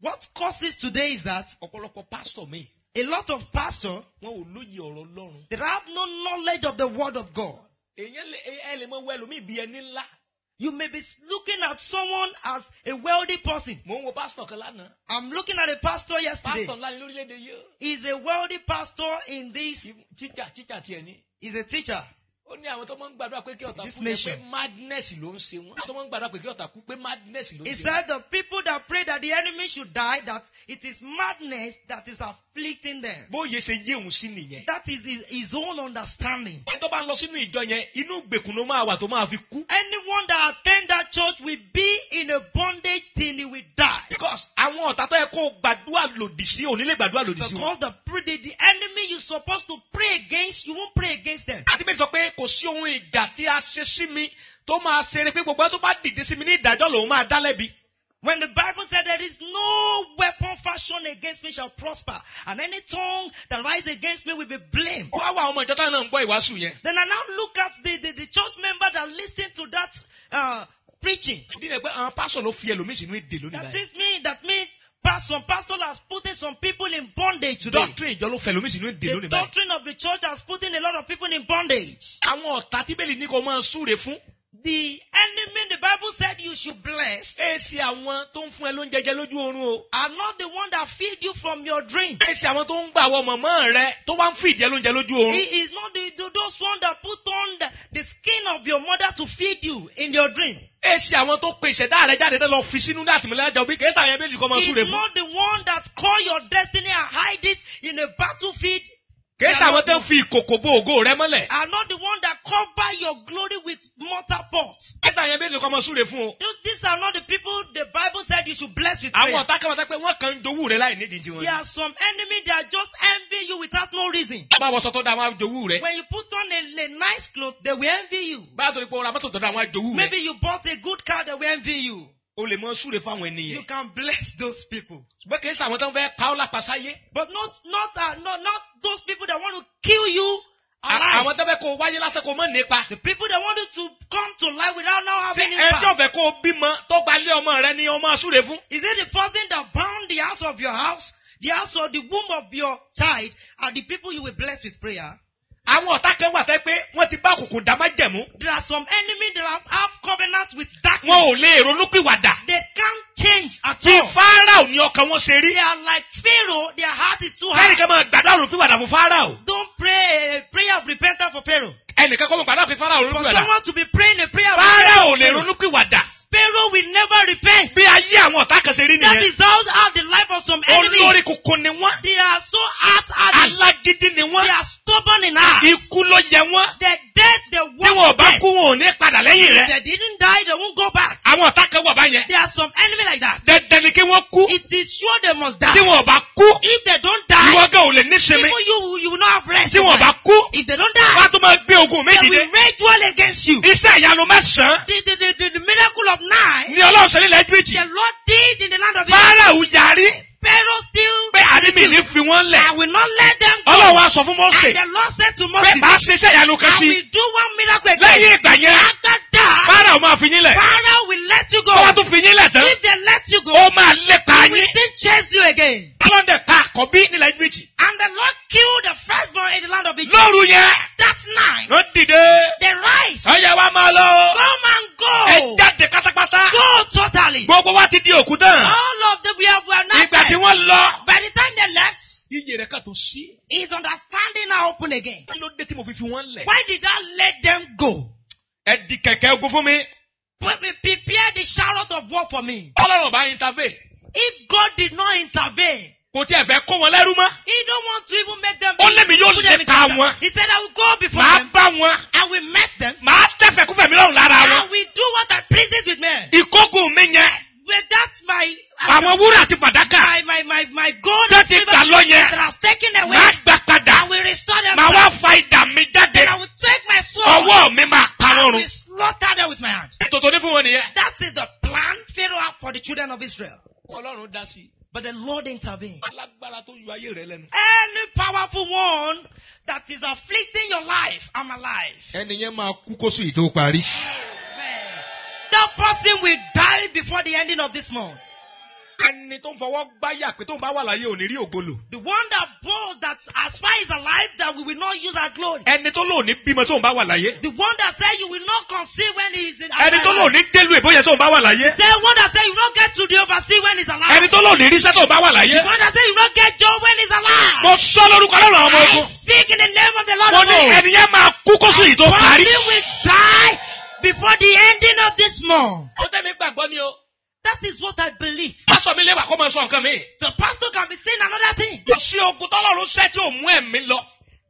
What causes today is that a lot of pastors, they have no knowledge of the word of God. You may be looking at someone as a wealthy person. I'm looking at a pastor yesterday. He's a wealthy pastor in this. He's a teacher. This nation. He said the people that pray that the enemy should die, that it is madness that is afflicting them. That is his own understanding. Anyone that attend that church will be in a bondage till he will die. Because the enemy you're supposed to pray against, you won't pray against them. When the Bible said there is no weapon fashioned against me shall prosper, and any tongue that rises against me will be blamed. Then I now look at the church member that listened to that preaching. That means some pastor has put some people in bondage today. The doctrine of the church has put a lot of people in bondage. The enemy, the Bible said you should bless, are not the one that feed you from your dream. He is not those ones that put on the skin of your mother to feed you in your dream. He's not the one that call your destiny and hide it in a battlefield. Are not the one that cover your glory with mortar pots. These are not the people the Bible said you should bless with prayer. There are some enemies that just envy you without no reason. When you put on a nice clothes, they will envy you. Maybe you bought a good car, they will envy you. You can bless those people. But not those people that want to kill you alive. The people that want you to come to life without now having impact. Is it the person that bound the house of your house, the house or the womb of your child, are the people you will bless with prayer? There are some enemies that have covenants with darkness. They can't change at all. They are like Pharaoh. Their heart is too hard. Don't pray a prayer of repentance for Pharaoh. For someone to be praying a prayer of repentance. Pharaoh will never repent. That is how the life of some enemies. They are so hard-hearted. They are stubborn in heart. They're dead, they won't dead. If they didn't die, they won't go back. There are some enemies like that. It is sure they must die. If they don't die, even you will not have rest. If they don't die, they will rage war against you. The miracle of 9, the Lord did in the land of Israel. Pharaoh still, I will not let them go. And the Lord said to Moses, I will do one miracle again. After that, Pharaoh will let you go. If they let you go, he will still chase you again. And the Lord killed the firstborn in the land of Egypt. That's 9. They rise. Come and go. gbé òkú tán. All of them were not Ìgbà tí wọ́n lọ. By the time they left, Iye rẹ̀ kàn tó sí. his understanding now open again. Kí ló dé tí mo fi wọ́n lẹ̀? Why did I let them go? Ẹ di kẹ̀kẹ́ ogun fún mi. Prepare the chariot of war for me. Ọlọ́run bá intervene. If God did not intervene, Kò tí ẹ fẹ́ kó wọn lẹ́rú mọ́. He don't want to even make them. Ó lé mi yóò lépa wọn. He said, I will go before Màá them. bá wọn. I will meet them. Màá tẹ̀fẹ̀ kúfẹ̀ mi lọ́rùn lára wọn. I will do what I pleases with men. Ìkógun mi yẹn. But that's my Àwọn wúrà àti fàdákà. my gold Tó ti gbà lọ yẹn. that has taken away. Màá gbà padà. I will restore them. Màá wá fa idà mi jáde. Then I will take my sword. Ọwọ́ mi máa pa I wọn will run. slaughter them with my hand. Ètò tó ní fún wọn nìyẹn. That is the plan Pharaoh had for the children of Israel. Ọlọ́run dá sí. But the Lord intervened. Alágbára tó yọ ayé rẹ lẹ́nu. Any powerful one that is afflicting your life, I'm alive. Ẹni yẹn máa kú kóṣù yìí tó parí. That person will die before the ending of this month. Ẹni tó ń fọwọ́ gbáyà pé tó ń bá wà láyé ò ní rí ògbólò. The one that boasts that as far as alive that we will not use our glory. Ẹni tó lò ní bímọ tó ń bá wà láyé. The one that said you will not conceive when he is in Ẹni tó lò ní délùú ìbóyè tó ń bá wà láyé. The one that said you will not get to the oversea when he's alive. Ẹni tó lò ní ríṣẹ́ tó ń bá wà láyé. The one that said you will not get job when he's alive. Mo sọ lórúkọ lọ́rùn àwọn ọmọ ogun. I speak in the name of the Lord Mo of ní hosts. ẹni yẹn máa kú kóṣù yìí tó parí. Person will die before the ending of this month. Ó tẹ́mi gbàgbọ́ ni o. That is what I believe. Pásọ̀ mi léwà kó máa sọ nǹkan mi. The pastor can be saying another thing. Kò sí ogun tọ́lọ́run ṣẹ́ tí ò mú ẹ̀mí lọ.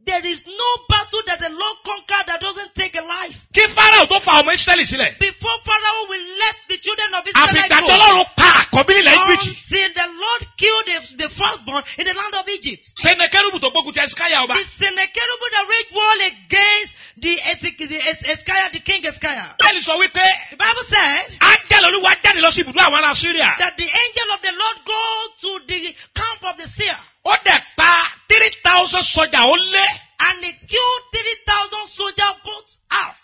There is no battle that the Lord conquered that doesn't take a life. Kí Fáráò tó fa ọmọ Ísírẹ́lì sílẹ̀. Before Pharaoh will let the children of Israel Àfìgbà go. tọ́lọ́run pa àkọ́bí nílẹ̀ Íjíbítì. Until the Lord killed the firstborn in the land of Egypt. Sẹ̀nẹ̀kẹ́rùbù tó gbógun ti Ẹsikáyà ọba. The Sennacherib that waged war against the Eskiah, the king Eskiah. Bẹ́ẹ̀ni sọ wípé. The Bible said Áńgẹ́lì Olúwa jáde lọ sí ibùdó àwọn ará Síríà. that the angel of the Lord go to the camp of the seer. Ó dẹ̀ pa 3,000 sọ́jà ó lé. And he killed 3,000 soldiers both half.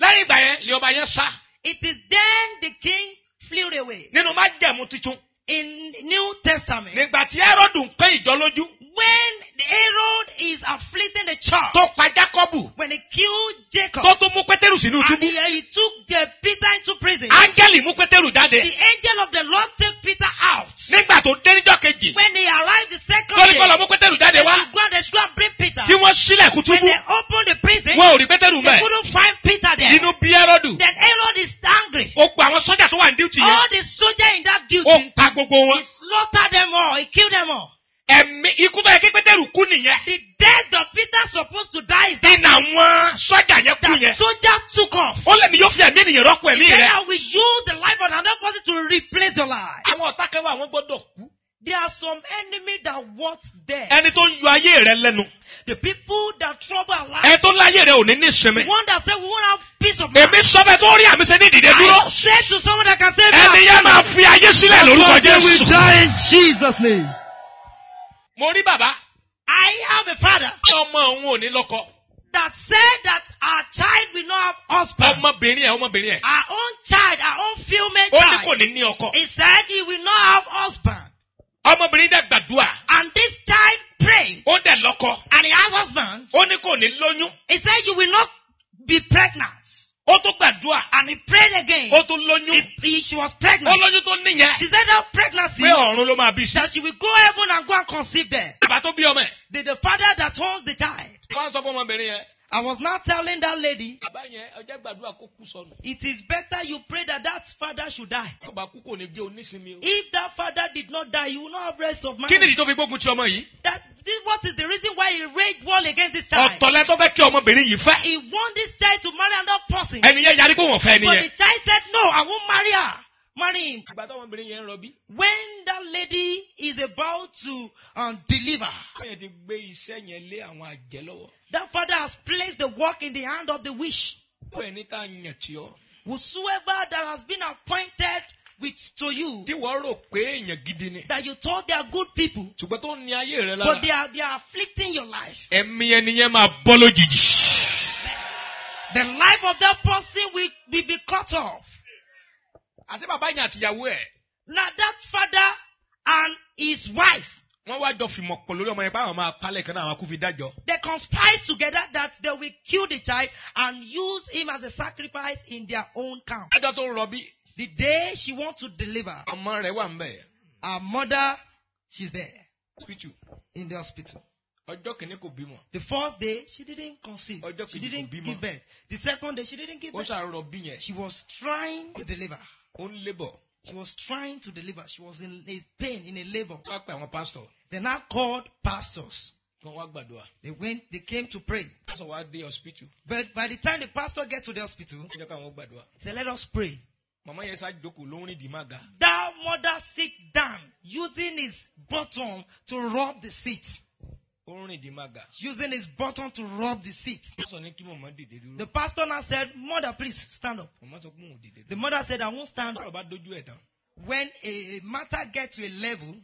Lẹ́yìn ìgbà yẹn, ni ọba yẹn sá. It is then the king flew away. Nínú májẹ̀mú tuntun. In New Testament, Nígbà tí Hẹ́rọ́dù ń pín ìjọ lójú. when Herod is afflicting the church, Tó pa Jákọ́bù. when he killed Jacob, Tó tún mú Pétérù sínú and túbú. he took Peter into prison, Áńgẹ́lì mú Pétérù the jáde. angel of the Lord took Peter out. Nígbà tó dé níjọ́ kejì. When he arrived the second Lórí day, kọ́ lọ mú Pétérù jáde they wá. should go and bring Peter. Tí wọ́n sílẹ̀kùn When túbú. they opened the prison, Wọn ò rí Pétérù they mẹ́. couldn't find Peter there. Inú bí Hẹ́rọ́dù. Then Herod is angry. Ó gba àwọn sọ́jà tó wà ní díùtì yẹn. All the soldiers in that duty, Ó pa gbogbo he wọn. slaughtered them all. He killed them all. Ẹ̀mí ikú tó yẹ kí Pétérù kú nìyẹn. The death of Peter supposed to die is that Nínú àwọn sọ́jà yẹn kú the yẹn. soldier took off. Ó lèmi yóò fi ẹ̀mí ènìyàn rọ́pò ẹ̀mí Then rẹ̀. I will use the life of another person to replace your life. Àwọn ọ̀tá kan wà wọ́n gbọ́dọ̀ kú. There are some enemies that want death. Ẹni tó ń yọ ayé rẹ lẹ́nu. The people that trouble our life. Ẹni tó láyé rẹ ò ní ní The ìsinmi. one that say we won't have peace of mind. Èmi sọ bẹ́ẹ̀ tó rí àmì ṣe ní ìdìde dúró. I say to someone that can say Ẹni yẹn máa fi ayé sílẹ̀ lórúkọ They will Jésù. die in Jesus' name. Mo rí bàbá. I have a father Ọmọ òun ò ní lọ́kọ. that said that our child will not have husband. Ọmọbìnrin ẹ̀. Our own child, our own female Ó ní kò child. ní ní ọkọ. He said he will not have husband. Ọmọbìnrin dẹ̀ gbàdúrà. And this child prayed. Ó dẹ̀ lọ́kọ. And he has husband. Ó ní kò ní lóyún. He said you will not be pregnant. Ó tún gbàdúrà. And he prayed again. Ó tún lóyún. She was Ó pregnant. lóyún tó níyẹn. She said that pregnancy Pé ọ̀run ló máa bí sí. that she will go heaven and go and conceive there. Bàbá tó bí ọmọ ẹ̀. The father that owns the child. Wọ́n á sọ fún ọmọbìnrin yẹn. I was now telling that lady, Bàbá yẹn ọjọ́ gbàdúrà kó kú sọnù. it is better you pray that that father should die. Bàbá kú kò ní jẹ́ onísinmi o. If that father did not die, you will not have rest of mind. Kí nìdí tó fi gbógun ti ọmọ yìí? What is the reason why he waged war against this child? Ọ̀tọ̀lẹ́ tó fẹ́ kí ọmọbìnrin yìí fẹ́. He want this child to marry another person. Ẹni yẹn yarí pé wọ́n fẹ́ ẹni But yẹn. the child said, no, I won't marry her. Marry him. Ìgbà tó ọmọbìnrin yẹn ń rọbí. When that lady is about to deliver, Wọ́n yẹn ti gbé iṣẹ́ yẹn lé àwọn àjẹ́ lọ́wọ́. that father has placed the work in the hand of the witch. Ó ẹni tá a yàn tí ọ. Whosoever that has been appointed to you, Tí wọ́n rò pé èèyàn gidi ni. that you thought they are good people, Ṣùgbọ́n tó ní ayé rẹ but lára. they are afflicting your life. Ẹ̀mí ẹni yẹn máa bọ́ lójijì. The life of that person will be cut off. Àti bàbá yẹn àtìyàwó ẹ̀. Now that father and his wife, Wọ́n wá jọ fìmọ̀ pọ̀ lórí ọmọ yẹn pé àwọn máa palẹ̀ kan náà àwọn kú fi dájọ́. they conspire together that they will kill the child and use him as a sacrifice in their own camp. Ẹjọ́ tó ń rọbí. The day she wants to deliver, ọmọ rẹ̀ wà ńbẹ̀. her mother, she's there Hospital. in the hospital. Ọjọ́ kìíní kò bímọ. The first day, she didn't conceive. Ọjọ́ She kejì kò didn't bímọ. give birth. The second day, she didn't give Ó birth. ṣàrọ̀ bí yẹn. She was trying to deliver. Ó ń labour. She was trying to deliver. She was in a pain, in a labor. Wọ́n á pe àwọn pastor. They now called pastors. Wọ́n wá gbàdúrà. They came to pray. Pastor wá dé hospital. But by the time the pastor get to the hospital, Ó jẹ́ káwọn gbàdúrà. he said, let us pray. Màmá yẹn ṣá jókòó ló ń rìn dì má ga. That mother sit down, using his bottom to rub the seat. Ó ń rìn dì má ga. Using his bottom to rub the seat. Pastor ní kí màmá dìde dúró. The pastor now said, mother, please stand up. Màmá sọ pé òun ò dìde The dúró. mother said, I won't stand up. Ọ̀rọ̀ bá dojú ẹ̀ tán. When a matter gets to a level,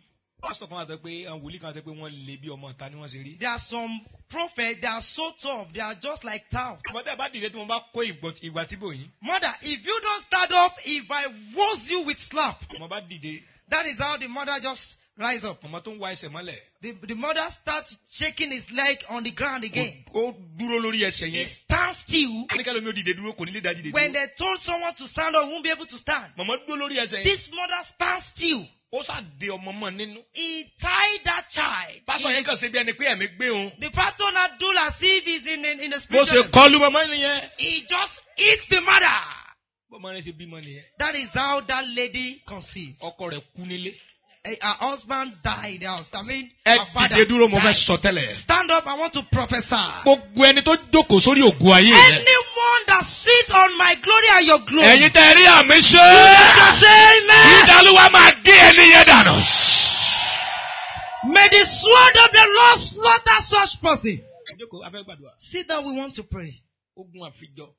Pastor kan wá sọ pé àwọn wòlíì kan sọ pé wọ́n le bí ọmọ ìta ni wọ́n ṣe rí. there are some prophets, they are so tough, they are just like towels. Ọmọdé bá dìde tí mo bá kó ìgbà tí bò yín. Mother, if you don't stand up, if I woes you with slap, Ọmọ bá dìde. that is how the mother just rise up. Ọmọ tó ń wá ẹsẹ̀ mọ́lẹ̀. The mother starts shaking his leg on the ground again. Ó dúró lórí ẹsẹ̀ He yẹn. stands still. Oníkẹ́lẹ́ mi ò dìde dúró kò ní lè dá dìde When dúró. they told someone to stand up, he won't be able to stand. Màmá dúró lórí ẹsẹ̀ yẹn. This mother stands still. Ó ṣàdé ọmọ mọ́ nínú. He tied that child. Pásọ̀ yẹn kàn ṣe bí ẹni pé ẹ̀mí gbé òun. The pastor not do as if he's in the Bó spiritual. ṣe kọlu màmá nìyẹn. He just eats the mother. Bọ́mọ rẹ̀ ṣe bímọ nìyẹn. That is how that lady conceived. Ọkọ rẹ̀ kú nílé. Her husband died in the house. I mean, Ẹ her father dìde dúró mo fẹ́ died. sọ tẹ́lẹ̀. Stand up, I want to prophesy. Gbogbo ẹni tó jókòó sórí ògùn ayé rẹ̀. Anyone that sit on my glory and your glory. Ẹ̀yin tẹ́ rí àmì ṣe. Say amen. Ìdálúwa máa gé ẹni yẹn dànù. May the sword of the Lord slaughter such person. Jókòó afẹ́ gbàdúrà. Sit down, we want to pray. Ogun àfijọ́.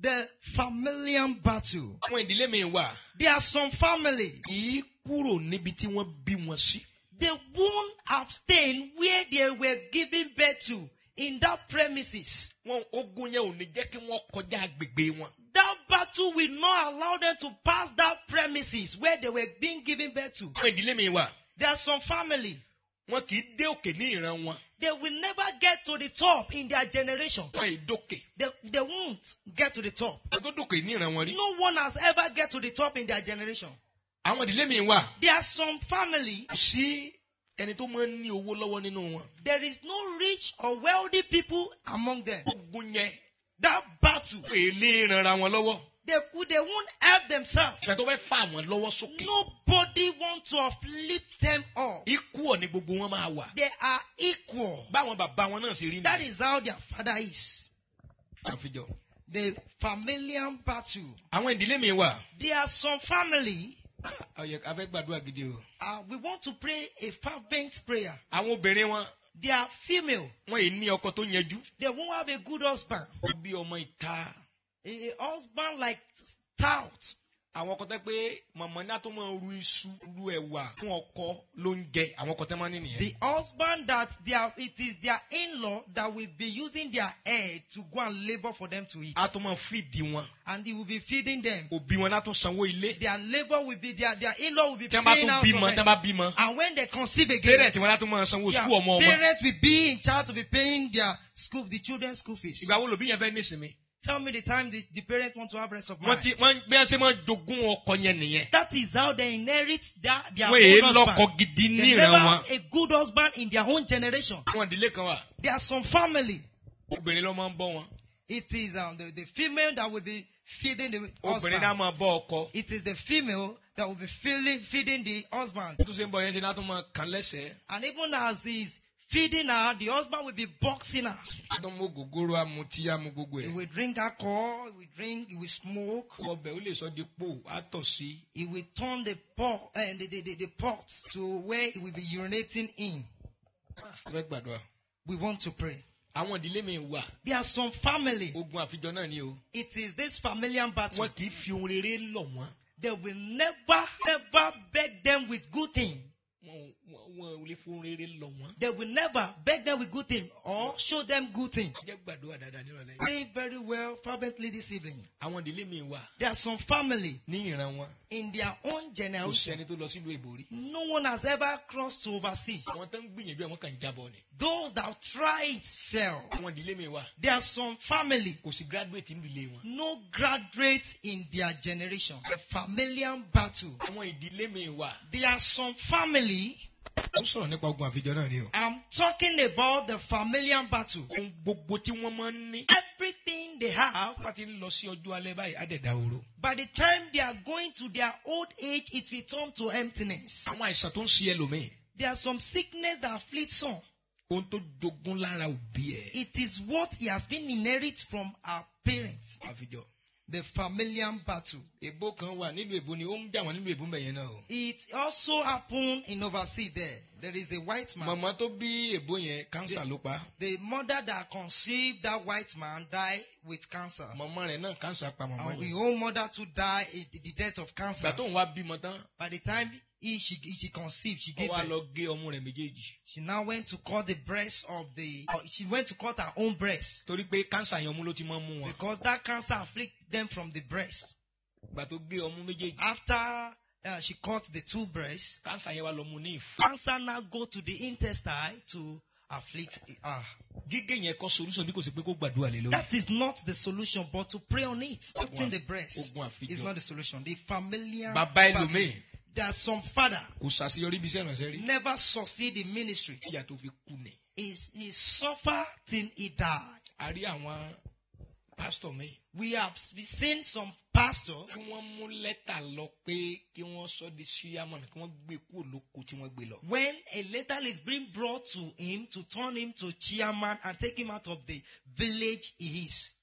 The familiar battle. Àwọn ìdílé mi wà. There are some family. Kì í kúrò níbi tí wọ́n bí wọn sí. They won't abstain where they were giving birth to in that premises. Wọn ogun yẹn ò ní jẹ́ kí wọ́n kọjá agbègbè wọn. That battle will not allow them to pass that premises where they were being given birth to. Àwọn ìdílé mi wà. There are some family. Wọn kì í dé òkè ní ìran wọn. They will never get to the top in their generation. Wọ́n yìí dókè. They won't get to the top. Wọ́n tó dókè ní ìran wọn rí. No one has ever get to the top in their generation. Àwọn ìdílé mi wà. There are some family. Kò sí ẹni tó máa ń ní owó lọ́wọ́ nínú wọn. There is no rich or wealthy people among them. Ogun yẹn. That battle. Èlé ìrànra wọn lọ́wọ́. They won't help themselves. Ṣé tó fẹ́ fà wọ́n lọ́wọ́ sókè? Nobody wants to uplift them up. Ikú ọ̀ ni gbogbo wọn máa wà. They are equal. Báwọn bàbá wọn náà ṣe rí That nìyẹn. is how their father is. Àfijọ́. The familiar battle. Àwọn ìdílé mi wà. There are some family. Ọ̀yẹ̀ afẹ́ gbàdúrà gidi o. We want to pray a fervent prayer. Àwọn obìnrin wọn. They are female. Wọ́n yìí ní ọkọ tó yanjú. They won't have a good husband. Wọ́n bí ọmọ ìta. A husband like stout. Àwọn ọkọ tẹ́ pé màmá ní àtọ́ máa ru iṣu ru ẹ̀wà fún ọkọ ló ń jẹ àwọn ọkọ tẹ́ máa ní nìyẹn. The husband that it is their in-law that will be using their head to go and labor for them to eat. A tó máa fìdí wọn. And he will be feeding them. Òbí wọn látún sanwó ilé. Their labor will be their in-law will be Tí wọ́n bá paying tún out for bímọ, tí them. wọ́n bá bímọ. And when they conceive again, Parents wọn látún máa sanwó their sukú ọmọ wọn. parents will be in charge to be paying the children's school fees. Ìgbà wo lòbí yẹn fẹ́ nísìnyí? Tell me the time the parents want to have rest of Wọ́n mind. bí wọ́n ṣe máa jogún ọkọ yẹn nìyẹn. That is how they inherit their Wọ́n èé own lọ́kọ husband. gidi ní They ìran never wọn. have a good husband in their own generation. Àwọn ìdílé kan wà. There are some family. Obìnrin ló máa ń bọ́ wọn. It is the female that will be feeding the Obìnrin náà husband. máa bọ́ ọkọ. It is the female that will be feeding the husband. Tó ṣe ń bọ̀ yẹn ṣe náà tó máa kàn lẹ́sẹ̀. And even as he's feeding her, the husband will be boxing her. Tó mú gògóró amutí amú gbogbo He ẹ̀. will drink alcohol, he will smoke, Ọbẹ̀ ó lè sọ di pò àtọ̀ sí. he will turn the pot and the pot to where he will be urinating in. Fẹ́ gbàdúrà. We want to pray. Àwọn ìdílé mi wà. There are some family. Ogun àfijọ́ náà ni o. It is this familiar battle. Wọ́n kì í fi ohun rere lọ̀ wọ́n. They will never beg them with good things. They will never beg them with good things or show them good things. Pray very well fervently this evening. There are some family in their own generation. No one has ever crossed to overseas. Those that tried fail. There are some family. No graduates in their generation. A familiar battle. There are some family. I'm talking about the familiar battle. Everything they have, by the time they are going to their old age, it will turn to emptiness. There are some sickness that afflict some. It is what he has been inherited from our parents. The familiar battle. It also happened in overseas there. There is a white man. The mother that conceived that white man died with cancer. The own mother to die the death of cancer. By the time she conceived, she gave birth. She now went to cut the breast of she went to cut her own breast. Because that cancer afflicted them from the breast. After she cut the two breasts, cancer now go to the intestine to afflict her. That is not the solution, but to pray on it. Cutting the breast is not the solution. The familiar battle. There are some father never succeed in ministry. He suffered till he died. We have seen some pastors. When a letter is being brought to him to turn him to chairman and take him out of the village he is,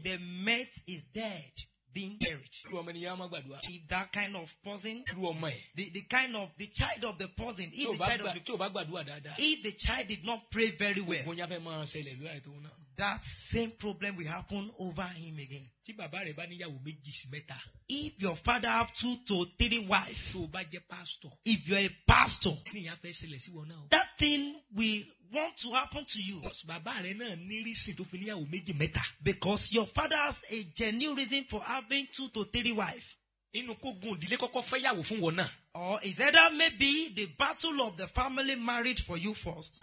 the mate is dead, being buried. If that kind of person, the child of the person, if the child did not pray very well, that same problem will happen over him again. If your father have 2 to 3 wives, if you're a pastor, that thing will want to happen to you. Because your father has a genuine reason for having 2 to 3 wives. Or is either maybe the battle of the family married for you first.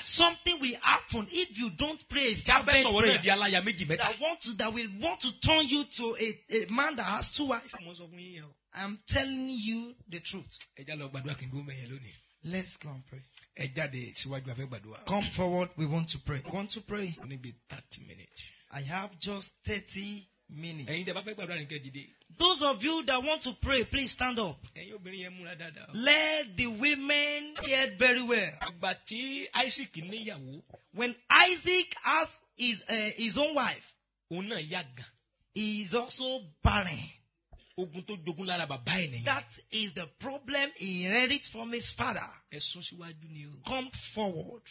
Something will happen if you don't pray. That will want to turn you to a man that has 2 wives. I'm telling you the truth. Let's go and pray. Come forward, we want to pray. Want to pray? Maybe 30 minutes. I have just 30 minutes. Those of you that want to pray, please stand up. Let the women hear it very well. When Isaac has his own wife, he is also barren. That is the problem he inherits from his father. Come forward.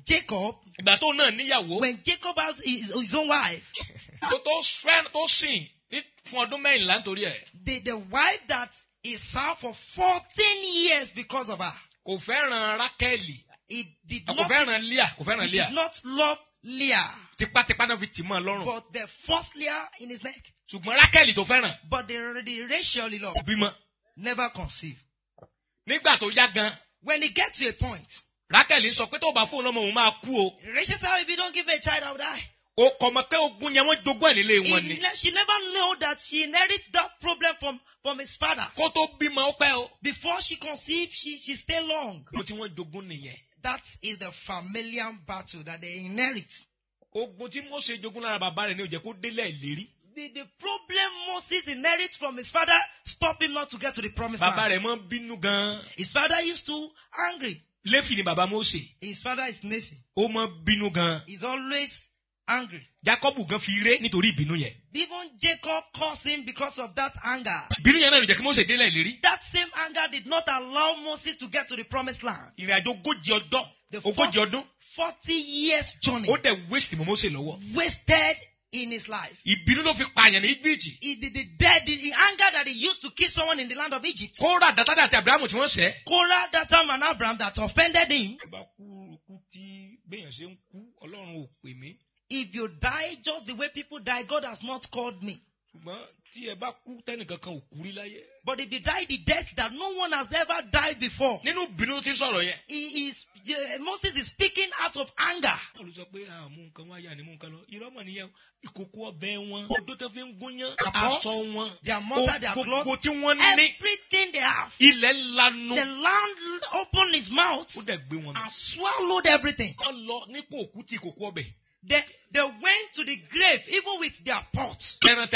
Jacob, when Jacob has his own wife, the wife that he served for 14 years because of her, he did not love Leah, but the first Leah in his neck. But the Rachel he loved never conceived. When he gets to a point, Rachel said, if you don't give me a child, I'll die. She never knew that she inherited that problem from his father. Before she conceived, she stayed long. That is the familiar battle that they inherit. The problem Moses inherits from his father stopped him not to get to the promised land. His father used to angry. His father is Nephi. He's always angry. Even Jacob caused him because of that anger. That same anger did not allow Moses to get to the promised land. The 40 years journey wasted in his life. Ìbínú ló fi pààyàn ní Egypt. The anger that he used to kill someone in the land of Egypt. Kórà, Dátánì àti Abrahamu tí wọ́n ṣẹ̀. Korah, Dathan, and Abraham that offended him. If you die just the way people die, God has not called me. But if you die the death that no one has ever died before, Moses is speaking out of anger. Their mother, their clothes, everything they have. The land opened its mouth and swallowed everything. They went to the grave even with their pots, even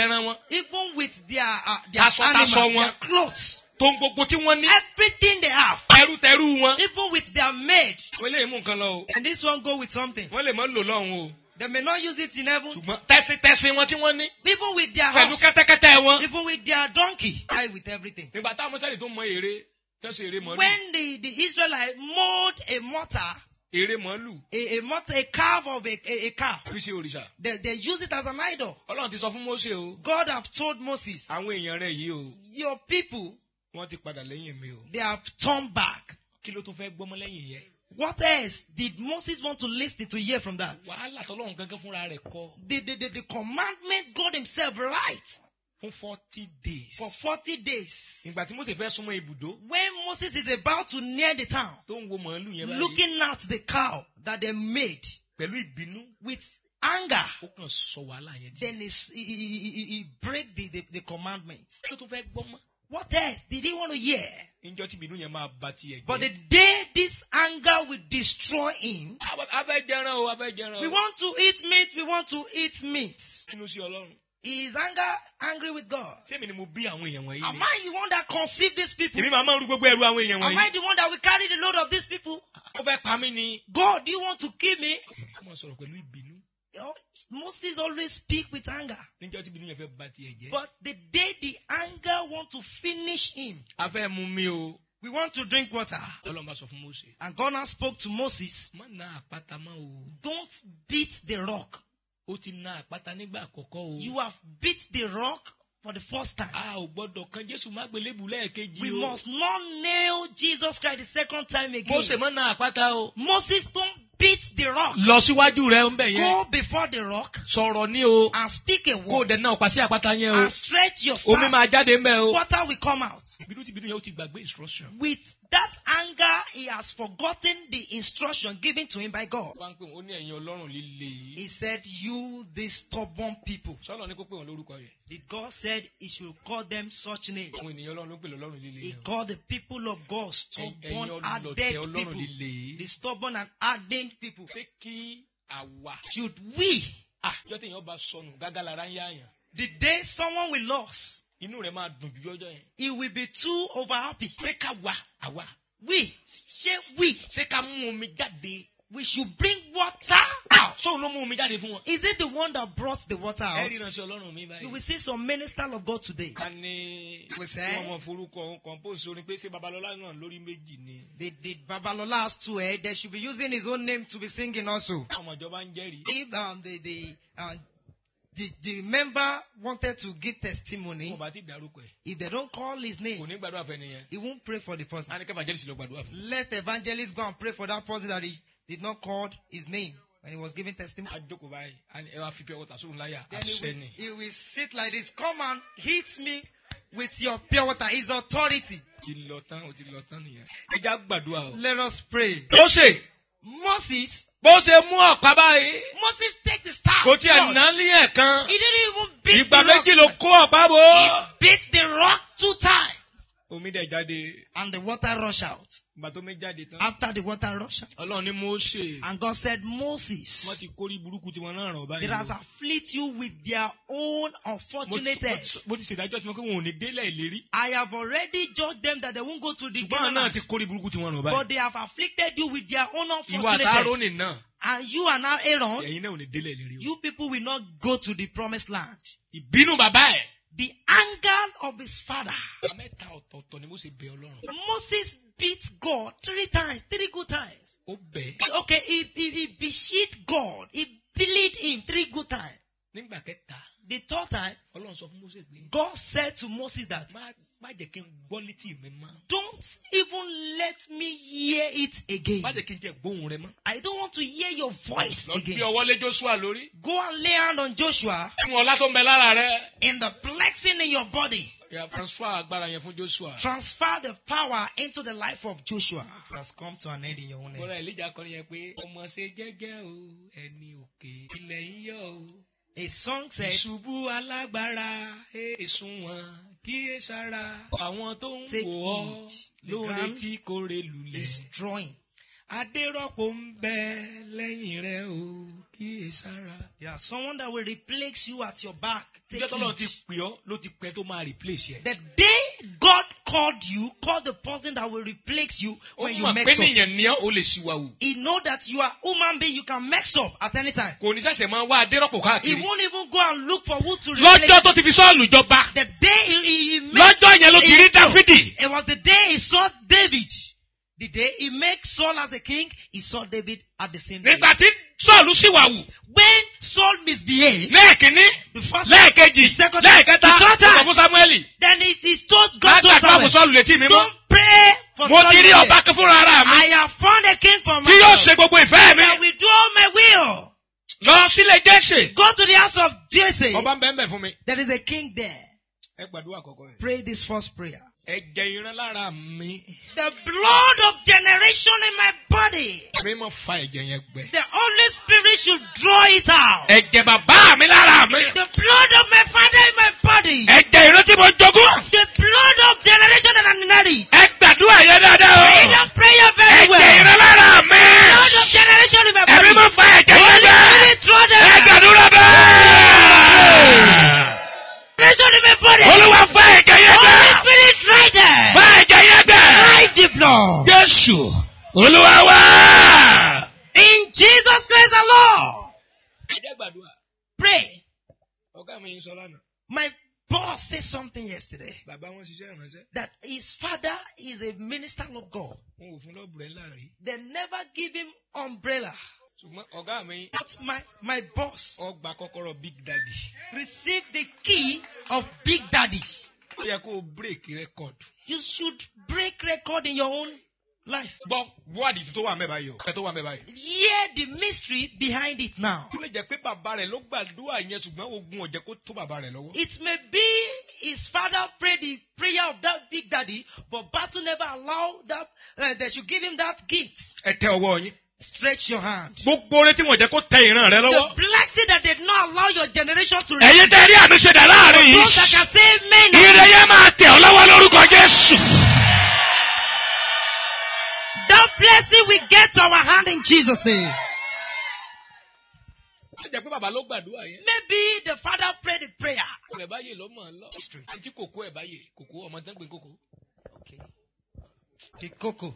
with their animals, their clothes, everything they have, even with their maid. And this one go with something. They may not use it in heaven. Even with their house, even with their donkey, with everything. When the Israelites mold a mortar, a calf of a calf, they use it as an idol. God have told Moses, your people, they have turned back. What else did Moses want to listen to hear from that? The commandment God himself write. For 40 days. For 40 days. When Moses is about to near the town, looking at the cow that they made with anger, then he break the commandments. What else did he want to hear? But the day this anger will destroy him, we want to eat meat, we want to eat meat. Is angry with God? Am I the one that conceived these people? Am I the one that will carry the load of these people? God, do you want to kill me? Moses always speak with anger. But the day the anger want to finish him, we want to drink water. And God now spoke to Moses. Don't beat the rock. You have beat the rock for the first time. We must not nail Jesus Christ the second time again. Moses, don't beat the rock. Go before the rock and speak a word and stretch your staff. Water will come out. With that anger, he has forgotten the instruction given to him by God. He said, you these stubborn people. Did God said he should call them such names? He called the people of God stubborn, ardent people. The stubborn and ardent people. Should we? The day someone will lose, it will be too over happy. We should bring water out. Is it the one that brought the water out? You will see some ministers of God today. We say, did Babalola has two heads? They should be using his own name to be singing also. If the member wanted to give testimony, if they don't call his name, he won't pray for the person. Let the evangelist go and pray for that person that he did not call his name when he was giving testimony. Then he will sit like this. Come and hit me with your pure water. His authority. Let us pray. Moses take the staff. He didn't even beat the rock. He beat the rock 2 times. And the water rushed out. After the water rushed out, and God said, Moses, they has afflict you with their own unfortunate head. I have already judged them that they won't go to the Canaan, but they have afflicted you with their own unfortunate head. And you are now Aaron. You people will not go to the promised land. The anger of his father. Moses beat God 3 times, 3 good times. Okay, he beseeched God. He pleaded him 3 good times. The third time, God said to Moses that, don't even let me hear it again. I don't want to hear your voice again. Go and lay hand on Joshua in the blessing in your body. Transfer the power into the life of Joshua. It has come to an end in your own end. A song said, take heed, the ground is drawing. There are someone that will replace you at your back. The day God called the person that will replace you when you mess up. He knows that you are human being, you can mess up at any time. He won't even go and look for who to replace you. The day he made it was the day he saw David. The day he made Saul as a king, he saw David at the same time. When Saul misbehaved, the first time, the second time, the third time, then he told God to Samuel, don't pray for Saul. I have found a king for myself. I will do all my will. Go to the house of Jesse. There is a king there. Pray this first prayer. The blood of generation in my body. The Holy Spirit should draw it out. The blood of my father in my body. The blood of generation that I'm married. Pray that prayer very well. The blood of generation in my body. Holy Spirit draw them. Generation in my body. Holy Spirit right there. Right the blood. In Jesus Christ the Lord. Pray. My boss said something yesterday. That his father is a minister of God. They never give him umbrella. But my boss received the key of Big Daddy. You should break record in your own life. Hear the mystery behind it now. It may be his father prayed the prayer of that Big Daddy, but battle never allowed that they should give him that gift. Stretch your hand. The blessing that did not allow your generation to receive. Those that can say amen. That blessing we get to our hand in Jesus' name. Maybe the father prayed the prayer. Okay. The cocoa.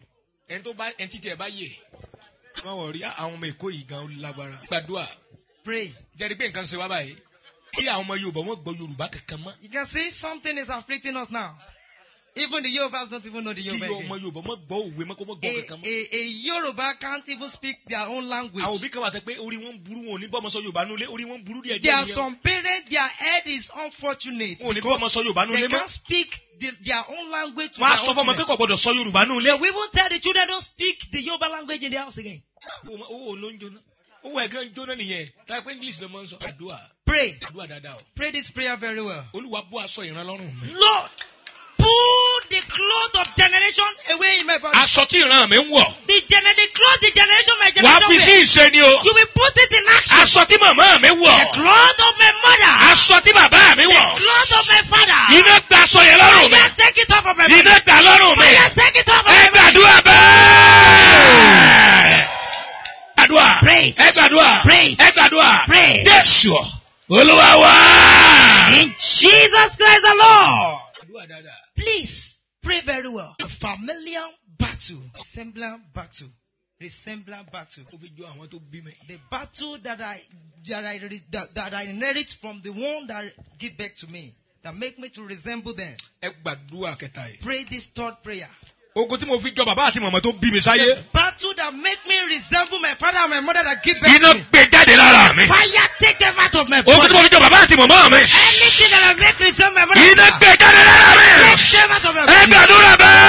Pray. You can see something is afflicting us now. Even the Yorubas don't even know the Yoruba again. A Yoruba can't even speak their own language. There are some parents, their head is unfortunate. They can't speak their own language. They will even tell the children don't speak the Yoruba language in the house again. Pray. Pray this prayer very well. Lord, pull the cloth of generation away in my body. The cloth the generation my generation wear. You will put it in action. The cloth of my mother. The cloth of my father. Fire, take it off of my body. Fire, take it off of my body. Praise. In Jesus Christ the Lord. Please pray very well. A familiar battle, resemblant battle. The battle that I inherit from the one that give back to me, that make me to resemble them. Pray this third prayer. The battle that make me resemble my father and my mother that give back to me. Fire, take them out of my body. ti mọ̀mọ́ mi. Anything that will make resemble my mother. Iná gbé jáde lára mi. Take them out of my body. Ẹ gbàdúrà bẹ́ẹ̀.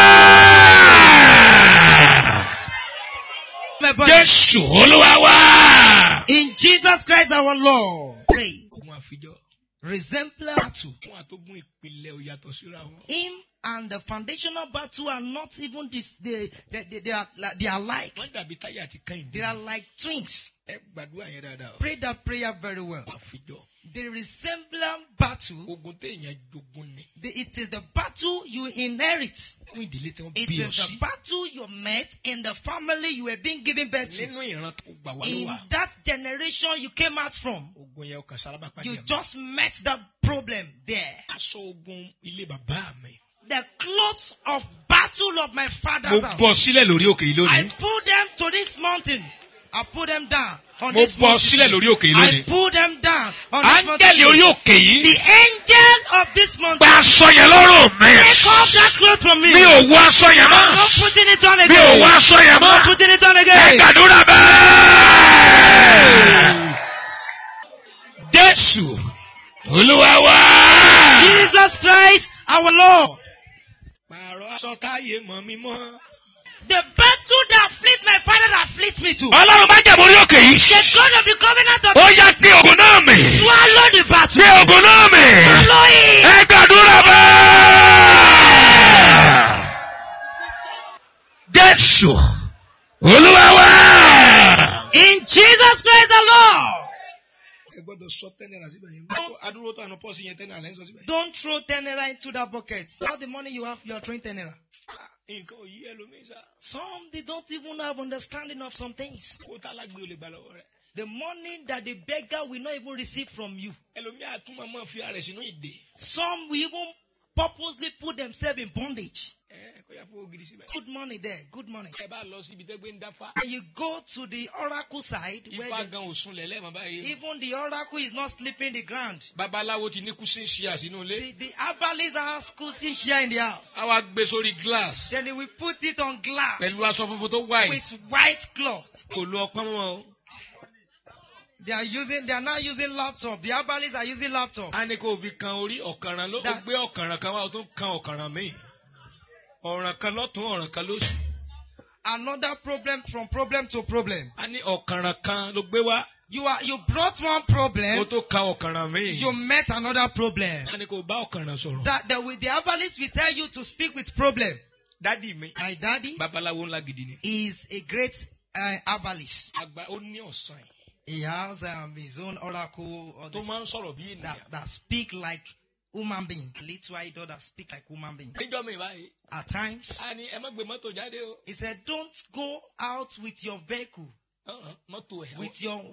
Jésù Olúwa wa. In Jesus Christ our Lord. Pray. Ogun àfijọ́. Resemblance battle. Fún àtógún ìpìlẹ̀ ó yàtọ̀ síra wọn. Him and the foundational battle are not even this. They are alike. Wọ́n dàbí táyà àti kẹ́hìndé. They are like twins. Ẹ gbàdúrà yẹn dáadáa. Pray that prayer very well. Àfijọ́. The resemblance battle. Ogun téèyàn jogún ni. It is the battle you inherit. Fún ìdílé tí wọ́n It bí ọ is the sí. battle you met in the family you were being given birth to. Nínú ìran tó gbà wá ló In wà. that generation you came out from. Ogun yẹn ọkàn sálábà pàdé You àmì. just met that problem there. Aṣọ ogun ilé bàbá mi. The clothes of battle of my Mo father's house. bọ́ sílẹ̀ lórí òkè yìí I lónìí. put them to this mountain. I put them down on Mo this bọ́ mountain. sílẹ̀ lórí òkè yìí I lónìí. put them down on this Áńgẹ́lì orí mountain. òkè yìí. The angel of this mountain. Gba aṣọ yẹn lọ́rùn mi. Take off that cloth from me. Mi ò wọ aṣọ yẹn I'm mọ́. not putting it on Mi ò again. wọ aṣọ yẹn I'm not mọ́. putting it on Ẹ again. gbàdúrà bẹ́ẹ̀. Jésù Olúwa wa. Jesus Christ our Lord. Pààrọ̀ aṣọ táyé mọ́ mi mọ́. The battle that afflicts my father that afflicts me too. Ọlọ́run bá jẹ̀ mórí òkè yìí. The God of the covenant of Ó yá gbé ogun náà mì. swallow the battle. Gbé ogun náà mì. Swallow it. Ẹ gbàdúrà bẹ́ẹ̀. Jésù Olúwa wa. In Jesus Christ the Lord. Ẹ gbọ́dọ̀ sọ tẹ́nẹ̀rà síbẹ̀ yẹn. Adúró tó àná pọ́ọ̀sì yẹn tẹ́nẹ̀rà lẹ́yìn sọ síbẹ̀. Don't throw 10 naira into that bucket. All the money you have, you are throwing 10 naira. Nǹkan ò yí ẹlòmíín sá. Some, they don't even have understanding of some things. Kó tá lágbé olè gbà lọ́wọ́ rẹ̀. The money that the beggar will not even receive from you. Ẹlòmíín àtúmọ̀ máa fi ara rẹ̀ sínú ìdè. Some will even purposely put themselves in bondage. Kó yá fún ògiri síbẹ̀. Good money there, good money. Ẹ bá lọ síbi tẹ́gbẹ́ ń dáfá. And you go to the oracle side where Ifá gan ò sunlẹ̀ lẹ́ẹ̀mọ́ báyìí. even the oracle is not sleeping the ground. Babaláwo ti ní kúsí ṣe àsínú ilé. The herbalist has cushion share in the house. A wá gbé sórí glass. Then they will put it on glass Pẹ̀lú aṣọ funfun tó white. with white cloth. Kò lo ọpọ́n mọ́ o. They are now using laptop. The herbalists are using laptop. A ní kó fi kan orí ọ̀kànràn ló. Ó gbé ọ̀kànràn kan wá, ó tún kan ọ̀kànràn míì. Ọ̀ràn kan lọ́tún, ọ̀ràn kan lósì. Another problem from problem to problem. A ní ọ̀kànràn kan ló gbé wá. You brought one problem. Ó tó ka ọ̀kànràn míì. You met another problem. A ní kó bá ọ̀kànràn sọ̀rọ̀. The herbalist will tell you to speak with problem. Dádì mi. My daddy Babaláwo ńlá gidi ni. is a great herbalist. Àgbà ó ní ọ̀sán yìí. He has his own oracle Tó máa ń sọ̀rọ̀ bí ènìyàn. that speak like human being. Little idol that speak like human being. Níjọ́ mi báyìí. At times, A ní ẹ má gbé mọ́tò jáde o. he said, don't go out with your vehicle, Mọ́tò ẹ̀.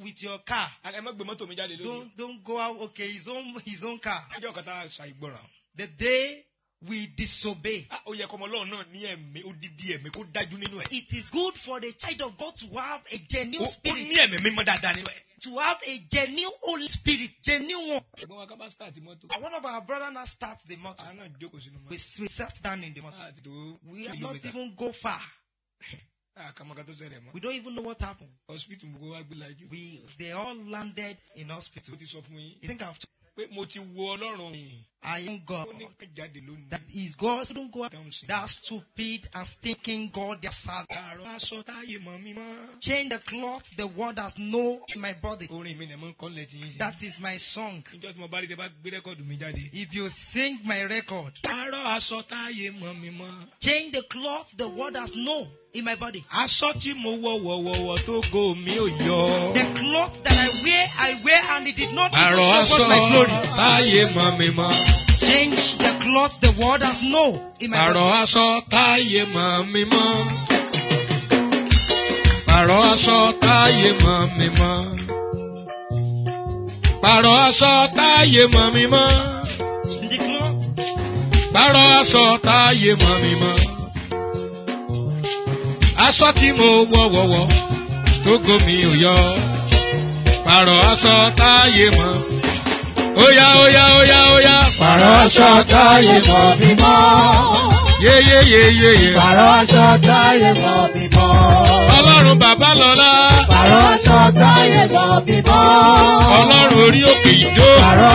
with your car. A ní ẹ má gbé mọ́tò mi jáde lónìí. Don't go out. Okay, his own car. Ọjọ́ kan tá a ṣàìgbọràn. The day we disobey. Ó yẹ kọ́mọ Ọlọ́run náà ní ẹ̀mí odidi ẹ̀mí kó dájú nínú ẹ̀. It is good for the child of God to have a genuine Ó spirit. ní ẹ̀mí mímọ́ dáadáa nínú ẹ̀. To have a genuine Holy Spirit. Genuine one. Ẹ̀gbọ́n wa ká bá start mọ́tò. And one of our brothers now starts the motor. Àá náà jókòó sínú mọ́tò. We sat down in the motor. Láti tó We have not kìlómítà. even go far. Àkàmọ́ká tó ṣẹlẹ̀ mọ́. We don't even know what happened. Hospital gbogbo wa gbé lajú. They all landed in hospital. Ó ti sọ fún yín. You think pé mo ti wo Ọlọ́run yìí. I am God. Ó ní ká jáde lónìí. That is God. So don't go out. Dáhùn sí. That stupid and stinking God their servant. Àrò aṣọ táyé mọ́ mímọ́. Change the cloth the world has no in my body. Orin mi nẹ̀ mọ́ kọ́ lẹ̀ tí yín ṣe. That is my song. Níjọ́ tí mo bá rí tẹ bá gbé rẹ́kọ̀dù mi jáde. If you sing my record, Àrò aṣọ táyé mọ́ mímọ́. change the cloth the world has no in my body. Aṣọ tí mo wọ̀ tó go mi ò yọ. The cloth that I wear and it did not even Àrò show aṣọ forth my glory. táyé mọ́ mímọ́. Change the cloth the world has no in my Àrò body. aṣọ táyé mọ́ mímọ́. Àrò aṣọ táyé mọ́ mímọ́. Àrò aṣọ táyé mọ́ mímọ́. Change the cloth. Àrò aṣọ táyé mọ́ mímọ́. Aṣọ tí mo wọ̀ tó go mi ò yọ. Àrò aṣọ táyé mọ́. Óyá. Pàrọ̀ aṣọ táyé mọ́ mímọ́. Yéyéyéyé. Pàrọ̀ aṣọ táyé mọ́ mímọ́. Ọlọ́run bàbá lọ́lá. Pàrọ̀ aṣọ táyé mọ́ mímọ́. Ọlọ́run orí òkè ìdó. Pàrọ̀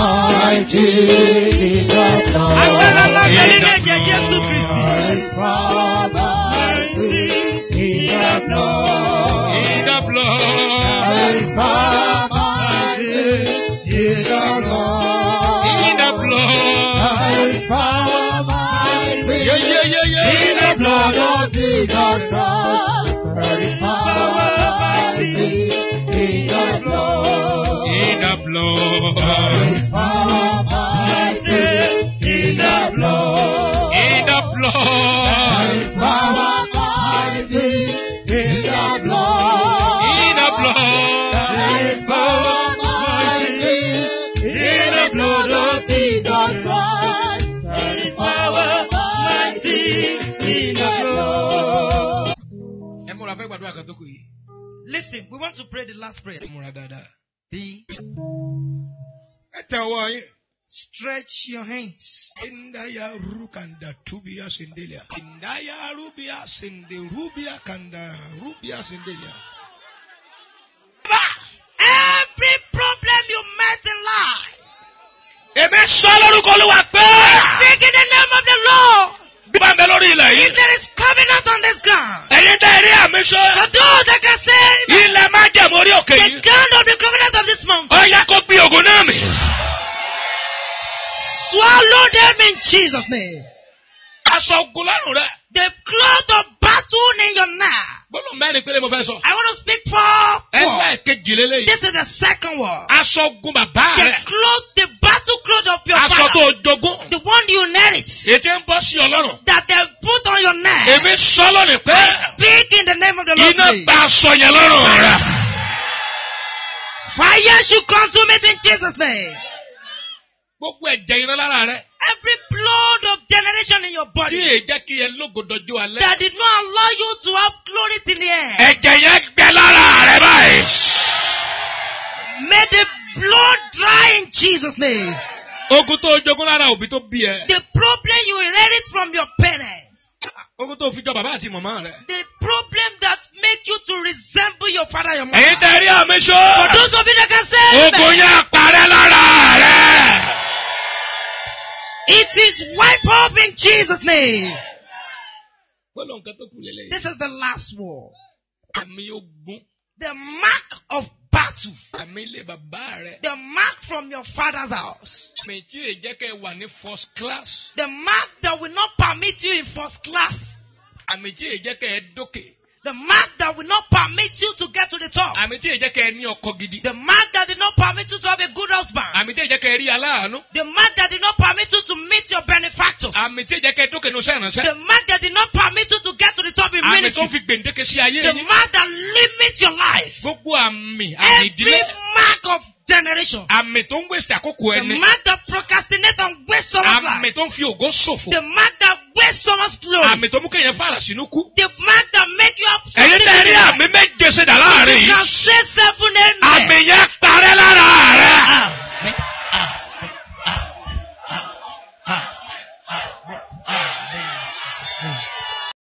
mighty in the blood. Agbára ńlá bẹ nínú ẹ̀jẹ̀ Jésù Kristi. There is power mighty in the blood. In the blood. There is power mighty in the blood. In the blood. There is power mighty Yeah. in the blood of Jesus Christ. There is power mighty in the blood. In the blood. There is power mighty in the blood. In the blood. There is power mighty in the blood. In the blood. There is power mighty in the blood of Jesus Christ. There is power mighty in the blood. Ẹ múra fẹ́ gbàdúrà kan tó kù yìí. Listen, we want to pray the last prayer. Ẹ múra dáadáa. Ẹ tẹ ọwọ́ yín. Stretch your hands. Indaya rukanda tubia sendelia. Indaya rubia sende rubia kanda rubia sendelia. Every problem you met in life, Èmi sọ lórúkọ Olúwa pé. speak in the name of the Lord. Bí bá ń bẹ lórí ilẹ̀ If yìí. there is covenant on this ground, Ẹ̀yin tẹ́ ẹ rí àmì for sọ. those that can say, Ilẹ̀ máa jẹ̀mú orí òkè the yìí. ground of the covenant of this mountain, Ó yẹ kó gbé ògùn náà mì. swallow them in Jesus' name. Aṣọ ogun lọ́rùn rẹ̀. The cloth of battle in your neck. Gbọ́dọ̀ mẹ́rin péré mo fẹ́ sọ. I want to speak for Ẹlẹ́ẹ̀kejì lélẹ́yìí. This is the second word. Aṣọ ogun bàbá The rẹ̀. cloth, the battle cloth of your Aṣọ father. tó jogún. The one you inherit. Ètè ń bọ́ sí ọlọ́run. That they put on your neck. Èmi sọ lónìí pé. Speak in the name of the Lord. Iná today. gba aṣọ yẹn lọ́rùn rẹ̀. Fire should consume it in Jesus' name. Gbogbo ẹ̀jẹ̀ iná lára rẹ̀. Every blood of generation in your Tí body èyí jẹ́ kí ẹ lógo dọjọ́ alẹ́. that did not allow you to have glory till the end. Ẹ̀jẹ̀ yẹn gbẹ lára rẹ̀ báyìí. May the blood dry in Jesus' name. Ogun tó jogún lára òbí tó bí ẹ. The problem you inherit from your parents. Ogun tó fi jọ bàbá àti màmá rẹ̀. The problem that make you to resemble your father and your mother. Ẹ̀yin tẹ́ rí àmì For sọ. those of you that can say Ogun amen, yẹn parẹ́ lára rẹ̀. it is wiped off in Jesus' name. Gbọ́dọ̀ nǹkan tó kù lélẹ́yìí. This is the last word. Àmì ogun. The mark of battle. Àmì ilé bàbá rẹ̀. The mark from your father's house. Àmì tí èyí jẹ́ kẹ́ wà ní first class. The mark that will not permit you in first class. Àmì tí èyí jẹ́ kẹ́ ẹ dókè. The mark that will not permit you to get to the top. Àmì tí èyí jẹ́ kẹ́ ẹ ní ọkọ gidi. The mark that did not permit you to have a good husband. Àmì tí èyí jẹ́ kẹ́ ẹ rí aláàánú. The mark that did not permit you to meet your benefactors. Àmì tí èyí jẹ́ kẹ́ ẹ dókè ní oṣù ìrànṣẹ́. The mark that did not permit you to get to the top in Àmì tó ministry. fi gbèǹdéke sí ayé The yín. mark that limits your life. Gbogbo àmì Every ìdílé. mark of generation. Àmì tó ń wèsì àkókò The ẹni. mark that procrastinate and waste someone's Àmì life. tó ń fi ògo ṣòfò. The mark that wastes someone's glory. Àmì tó mú kéèyàn fara sínú kú. The mark that make you have Ẹ̀yin tẹ́ rí àmì méje ṣe dà láàrin You yìí. can say